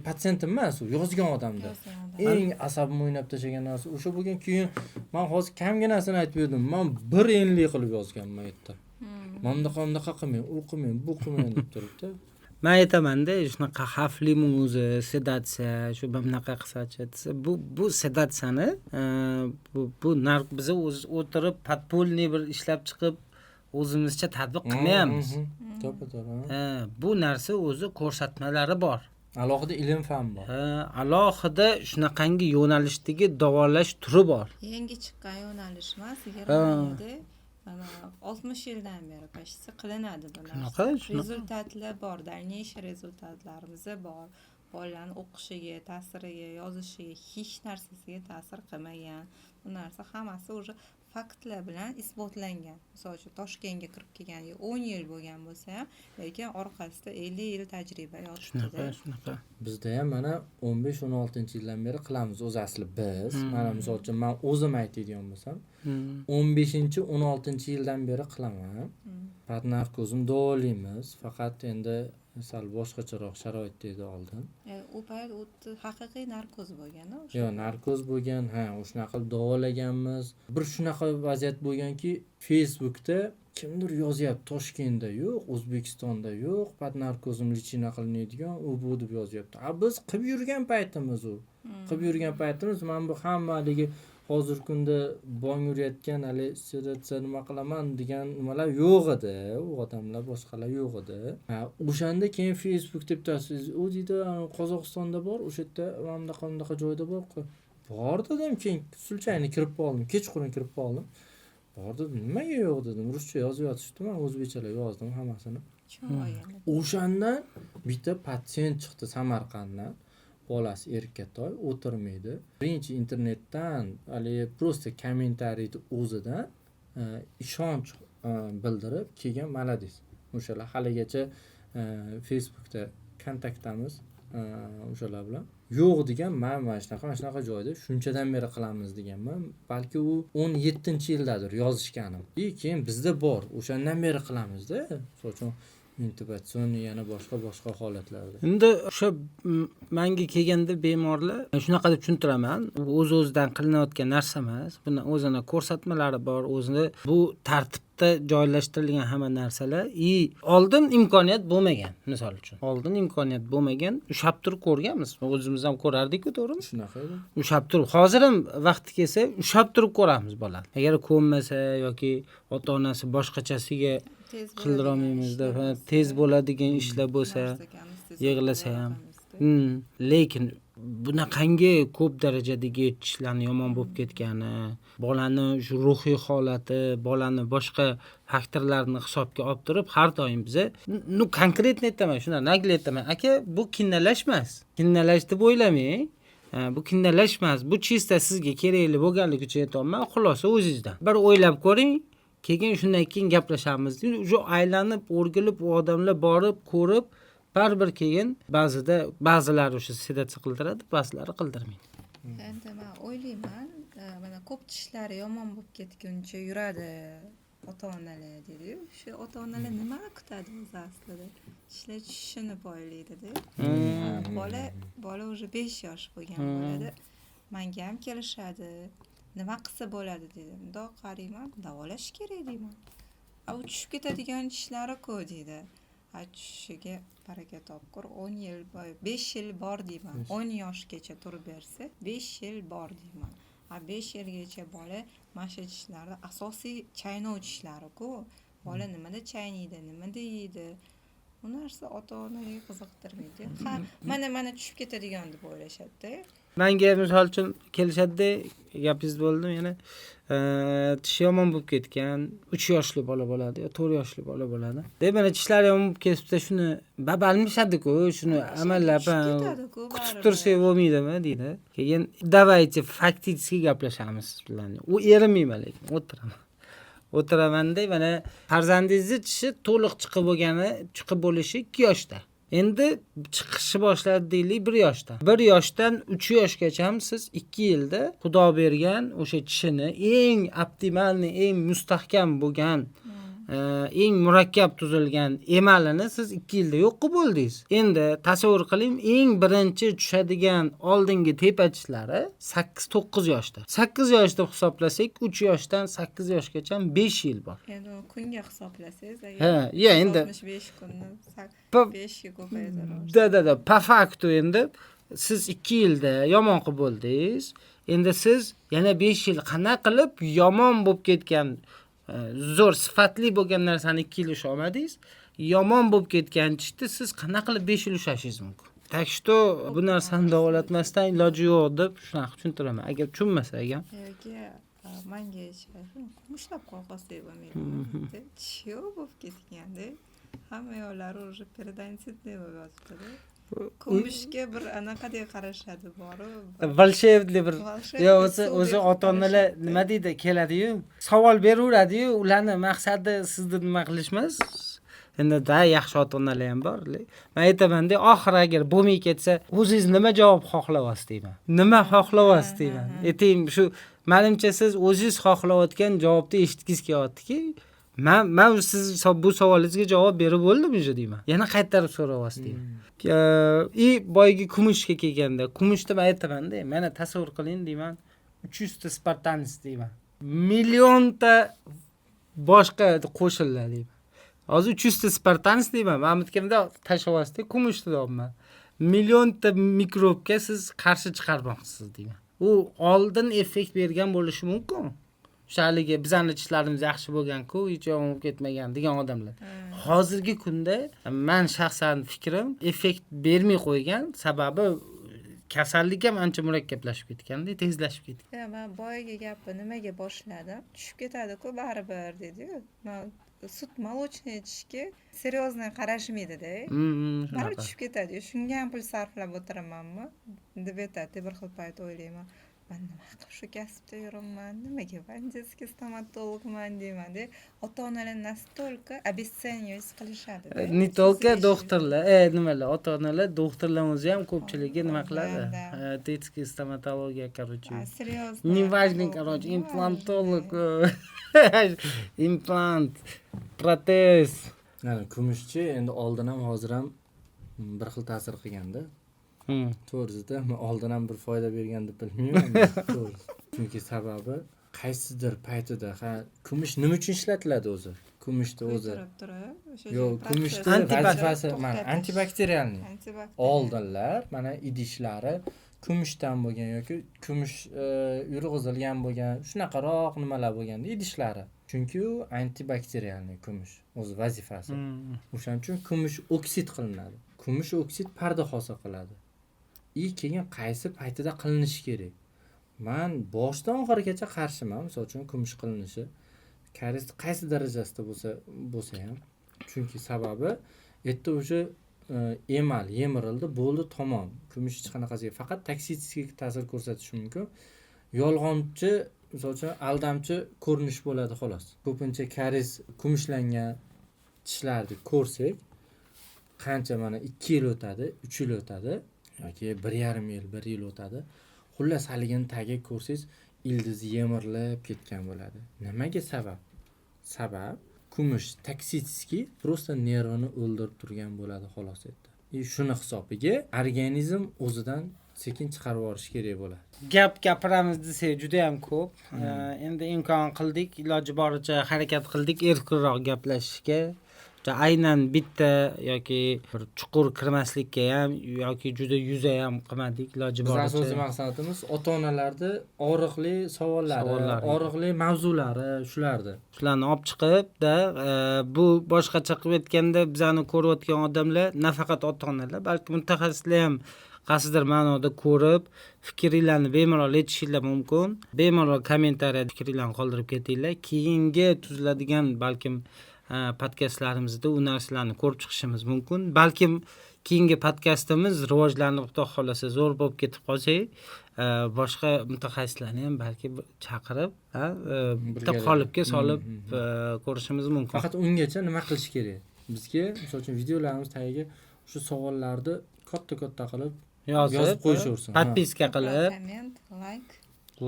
patsiyentim emas, u yozgan odamda. Eng asabimni o'ynab tashlagan narsa o'sha bo'lgan. Keyin men hozir kamginasini aytib berdim. Men bir enlik qilib yozganman bu yerda. Mamdaqa qilmang, u qilmang, bu qilmang deb turibdi. Men aytaman-da, shunaqa xavfli o'zi sedatsiya, shu bunaqa qilsachi desa, bu sedatsiyani bu biz o'tirib podpolniy bir ishlab chiqib o'zimizcha tatbiq qilmayapmiz. To'g'ri. Bu narsa o'zi ko'rsatmalari bor. Alohida ilm fan bor. Alohida shunaqangi yo'nalishdagi davolash turi bor. Yangi chiqqan yo'nalish emas, Germaniyada mana 60 yildan beri почти qilinadi bu narsa. Rezultatlar bor, dalniyshiy rezultatlarimiz bor. Bolalarning o'qishiga, ta'siriga, yozishiga, hech narsasiga ta'sir qilmagan. Bu narsa hammasi o'sha faktlar bilan isbotlangan. Misol uchun Toshkentga kirib kelganiga 10 yil bo'lgan bo'lsa ham, lekin orqasida 50 yil tajriba yotibdi. Shunaqa. Bizda ham mana 15-16-yildan beri qilamiz o'zi asli biz. Mana misol uchun men o'zim aytadigan bo'lsam, 15-16-yildan beri qilaman. Narkozim davolaymiz, faqat endi sal boshqacharoq sharoitda edi oldin. U payt haqiqiy narkoz bo'lgan-a? Yo'q, narkoz bo'lgan, o'shanaqa qilib davolaganmiz. Bir shunaqa vaziyat bo'lganki, Facebookda kimdir yozyapti, Toshkentda yo'q, O'zbekistonda yo'q, narkozim lichina qilinadigan, u bu deb yozyapti. Biz qilib yurgan paytimiz u. Qilib yurgan paytimiz men bu hammaligi hozirgi kunda bong urayotgan hali sedatsiya nima qilaman degan nimalar yo'q edi. U odamlar boshqalar yo'q edi. O'shanda keyin Facebookda bittasi u deydi, Qozog'istonda bor, o'sha yerda mamdaqa joyda bor. Bor dedim, keyin sulchayni kirib qoldim, kechqurun kirib qoldim. Bor dedim, nimaga yo'q dedim, ruscha yozib yotishdi, men o'zbekchalar yozdim hammasini. O'shandan bitta patsient chiqdi Samarqanddan. Bolasi erkatoy o'tirmaydi. Birinchi internetdan просто kommentariyni o'zidan ishonch bildirib kelgan malades. O'shalar haligacha Facebookda kontaktamiz o'shalar bilan. Yo'q degan, mana shunaqa joyda shunchadan beri qilamiz deganman. Balki u 17-yildadir yozishganim. Keyin bizda bor. O'shandan beri qilamizda. So'chun intubatsion yana boshqa holatlarda. Endi o'sha menga kelganda bemorlar shunaqa deb tushuntiraman. O'z-o'zidan qilinayotgan narsa emas. Buni o'zini ko'rsatmalari bor, o'zini bu tartibda joylashtirilgan hamma narsalar. Oldin imkoniyat bo'lmagan, misol uchun. Oldin imkoniyat bo'lmagan, ushab turib ko'rganmiz. O'zimiz ham ko'rardik-ku, to'g'rimi? Shunaqa edi. Ushab turib, hozir ham vaqti kelsa, ushab turib ko'ramiz bolani. Agar ko'nmasa yoki ota-onasi boshqachasiga qildirolmaymizda, tez bo'ladigan ishlar bo'lsa, yig'lasa ham. Lekin bunaqangi ko'p darajadagi tishlarni yomon bo'lib ketgani, bolani shu ruhiy holati, bolani boshqa faktorlarni hisobga olib turib, har doim biza konkretni aytaman, shuna nagli aytaman. Aka, bu kinnalash emas. Kinnalash deb o'ylamang. Bu kinnalash emas. Bu chista sizga kerakli bo'lganligi uchun aytaman. Xulosa o'zingizdan. Bir o'ylab ko'ring. Keyin shundan keyin gaplashamiz. Shu aylanib, o'rgilib, u odamlar borib, ko'rib, baribir keyin ba'zilar o'sha sedatsiya qildiradi, ba'zilari qildirmaydi. Endi men o'ylayman, mana ko'p tishlari yomon bo'lib ketguncha yuradi ota-onalar dedi-yu. Shu ota-onalar nima kutadi o'zi aslida? Tishlar tushishini poylaydi-da. Bola уже 5 yosh bo'lgan bo'ladi. Menga ham kelishadi. Nima qilsa bo'ladi dedim. Mundoq qarayman, davolash kerak deyman. U tushib ketadigan tishlari-ku deydi. Tushishiga baraka topkur 10 yil, 5 yil bor deyman. 10 yoshgacha turib bersa, 5 yil bor deyman. 5 yilgacha bola mana shu tishlarda asosiy chaynov tishlari-ku. Bola nimada chaynaydi, nimada yeydi. Bu narsa ota-onaga qiziqtirmaydi. Ha, mana tushib ketadigan deb o'ylashadi-da. Menga misol uchun kelishadi, gapingiz bo'ldi yana tishi yomon bo'lib ketgan 3 yoshli bola bo'ladi yo 4 yoshli bola bo'ladi. Mana tishlari yomon bo'lib ketsa shuni babalmishadi-ku, shuni amallab kutib tursak bo'lmaydimi deydi. Keyin davaychi faktiskiy gaplashamiz siz bilan. U erimayman lekin o'tiramanda mana farzandingizni tishi to'liq chiqib bo'lishi 2 yoshda. Endi chiqishni boshladi deylik 1 yoshdan. 1 yoshdan 3 yoshgacha siz 2 yilda Xudo bergan o'sha tishini eng optimalni, eng mustahkam bo'lgan, eng murakkab tuzilgan emalini siz 2 yilda yo'q qilib bo'ldingiz. Endi tasavvur qiling, eng birinchi tushadigan oldingi tepa tishlari 8-9 yoshda. 8 yoshda hisoblasak, 3 yoshdan 8 yoshgacha 5 yil bor. Endi kunga hisoblasangiz, endi 65 kunni 5 ga ko'paytiramiz. Da. Pa faktu endi siz 2 yilda yomon qilib bo'ldingiz. Endi siz yana 5 yil qana qilib yomon bo'lib ketgan zo'r sifatli bo'lgan narsani 2 yil usha olmadingiz. Yomon bo'lib ketgan tishni siz qana qilib 5 yil ushlashingiz mumkin. Tak что bu narsani davolatmasdan iloji yo'q deb shunaqa tushuntiraman. Agar tushunmasa ekan. Yo'q, menga kumushlab qolqosak bo'lmaydi. Tishi yo'q bo'lib ketganda hamma yo'llari уже передонситный bo'lib yotibdi. Kumushga bir anaqadek qarashadi boru. Volshebli bir o'zi ota-onalar nima deydi, keladi-yu, savol beraveradi-yu, ularning maqsadi sizni nima qilish emas. Endi yaxshi ota-onalar ham bor. Men aytaman-da, oxiri agar bo'lmay ketsa, o'zingiz nima javob xohlayapsiz deyman. Nima xohlayapsiz deyman. Ayting, shu menimcha siz o'zingiz xohlayotgan javobni eshitgingiz kelyapti-ki, men siz bu savolingizga javob berib bo'ldim уже deyman. Yana qaytarib so'rayapsiz deyman. Boyagi kumushga kelganda, kumushda men aytaman-da, mana tasavvur qiling deyman, 300 ta spartanец deyman. Millionta boshqa qo'shinlar deyman. Hozir 300 ta spartanец deyman. Men bitganda tashlayapsiz-da, kumushda deyapman. Millionta mikrobga siz qarshi chiqarmoqchisiz deyman. U oldin effekt bergan bo'lishi mumkin. O'shaligi bizning tishlarimiz yaxshi bo'lgan-ku, hech yomon bo'lib ketmagan degan odamlar. Hozirgi kunda men shaxsan fikrim effekt bermay qo'ygan, sababi kasallik ham ancha murakkablashib ketganda, tezlashib ketgan. Men boyagi gapni nimaga boshladim? Tushib ketadi-ku baribir dedi-yu. Sut молочный tishga seriozно qarashmaydi-da. Baribir tushib ketadi. Shunga ham pul sarflab o'tiramanmi? deb aytadi bir xil payt o'ylayman. Ben nima qilib shu kasbda yuraman, nimaga banditskiy stomatologman deyman-da. Ota-onalar настолько обесценивать qilishadi. Не только doktorlar, nimalar, ota-onalar, doktorlar o'zi ham ko'pchiligi nima qiladi? Детский стоматология, короче. Серьезно. Неважно, короче, имплантолог, implant, protez. Kumushchi endi oldin ham hozir ham bir xil ta'sir qilganda. To'g'risida men oldin ham bir foyda bergan deb bilmayman. To'g'ri. Chunki sababi qaysidir paytida kumush nima uchun ishlatiladi o'zi? Kumushni o'zi. Yo'q, kumushni vazifasi mana antibakterialniy. Oldinlar mana idishlari kumushdan bo'lgan yoki kumush yurg'izilgan bo'lgan, shunaqaroq nimalar bo'lganda idishlari. Chunki u antibakterialniy kumush o'z vazifasi. O'shaning uchun kumush oksid qilinadi. Kumush oksid parda hosil qiladi. Keyin qaysi paytida qilinishi kerak? Men boshdan oxirigacha qarshiman, misol uchun kumush qilinishi. Karis qaysi darajasida bo'lsa ham. Chunki sababi erta o'sha emal yemirildi, bo'ldi, tamom. Kumush hech qanaqasiga faqat toksitskiy ta'sir ko'rsatishi mumkin. Yolg'onchi, misol uchun aldamchi ko'rinish bo'ladi xolos. Ko'pincha karis kumushlangan tishlarni ko'rsak, qancha mana 2 yil o'tadi, 3 yil o'tadi yoki 1,5 yil, 1 yil o'tadi. Xullas haligini tagiga ko'rsangiz, ildizi yemirilib ketgan bo'ladi. Nimaga sabab? Sabab kumush toksitskiy просто nervni o'ldirib turgan bo'ladi xolos etdi. Shuni hisobiga organizm o'zidan sekin chiqarib yuborish kerak bo'ladi. Gapiramiz desak juda ham ko'p. Endi imkon qildik, iloji boricha harakat qildik erkinroq gaplashishga. aynan bitta yoki bir chuqur kirmaslikka ham yoki juda yuza ham qilmadik iloji Bizning boricha. asosiy maqsadimiz ota-onalarda og'riqli savollari, og'riqli mavzulari shulardi. Shularni olib chiqib-da, bu boshqacha qilib aytganda bizani ko'rayotgan odamlar nafaqat ota-onalar, balki mutaxassislar ham qaysidir ma'noda ko'rib, fikringlarni bemalol aytishinglar mumkin. Bemalol kommentariyada fikringlarni qoldirib ketinglar. Keyingi tuziladigan balkim podkastlarimizda u narsalarni ko'rib chiqishimiz mumkin. Balkim keyingi podkastimiz rivojlanib, Xudo xolasa zo'r bo'lib ketib qolsak, boshqa mutaxassislarni ham balki chaqirib, bitta qolipga solib ko'rishimiz mumkin. Faqat ungacha nima qilish kerak? Bizga, misol uchun, videolarimiz tagiga shu savollarni katta qilib yozib qo'yishaversin. Podpiska qilib, komment,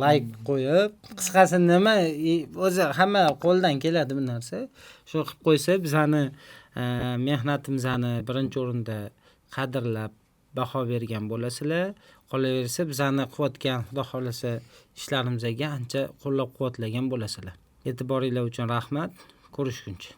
like qo'yib, qisqasi nima o'zi hamma qo'ldan keladi bu narsa. Shu qilib qo'ysa bizani mehnatimizni birinchi o'rinda qadrlab baho bergan bo'lasizlar. Qolaversa bizani qilayotgan Xudo xolasa ishlarimizga ancha qo'llab-quvvatlagan bo'lasizlar. E'tiboringlar uchun rahmat. Ko'rishguncha.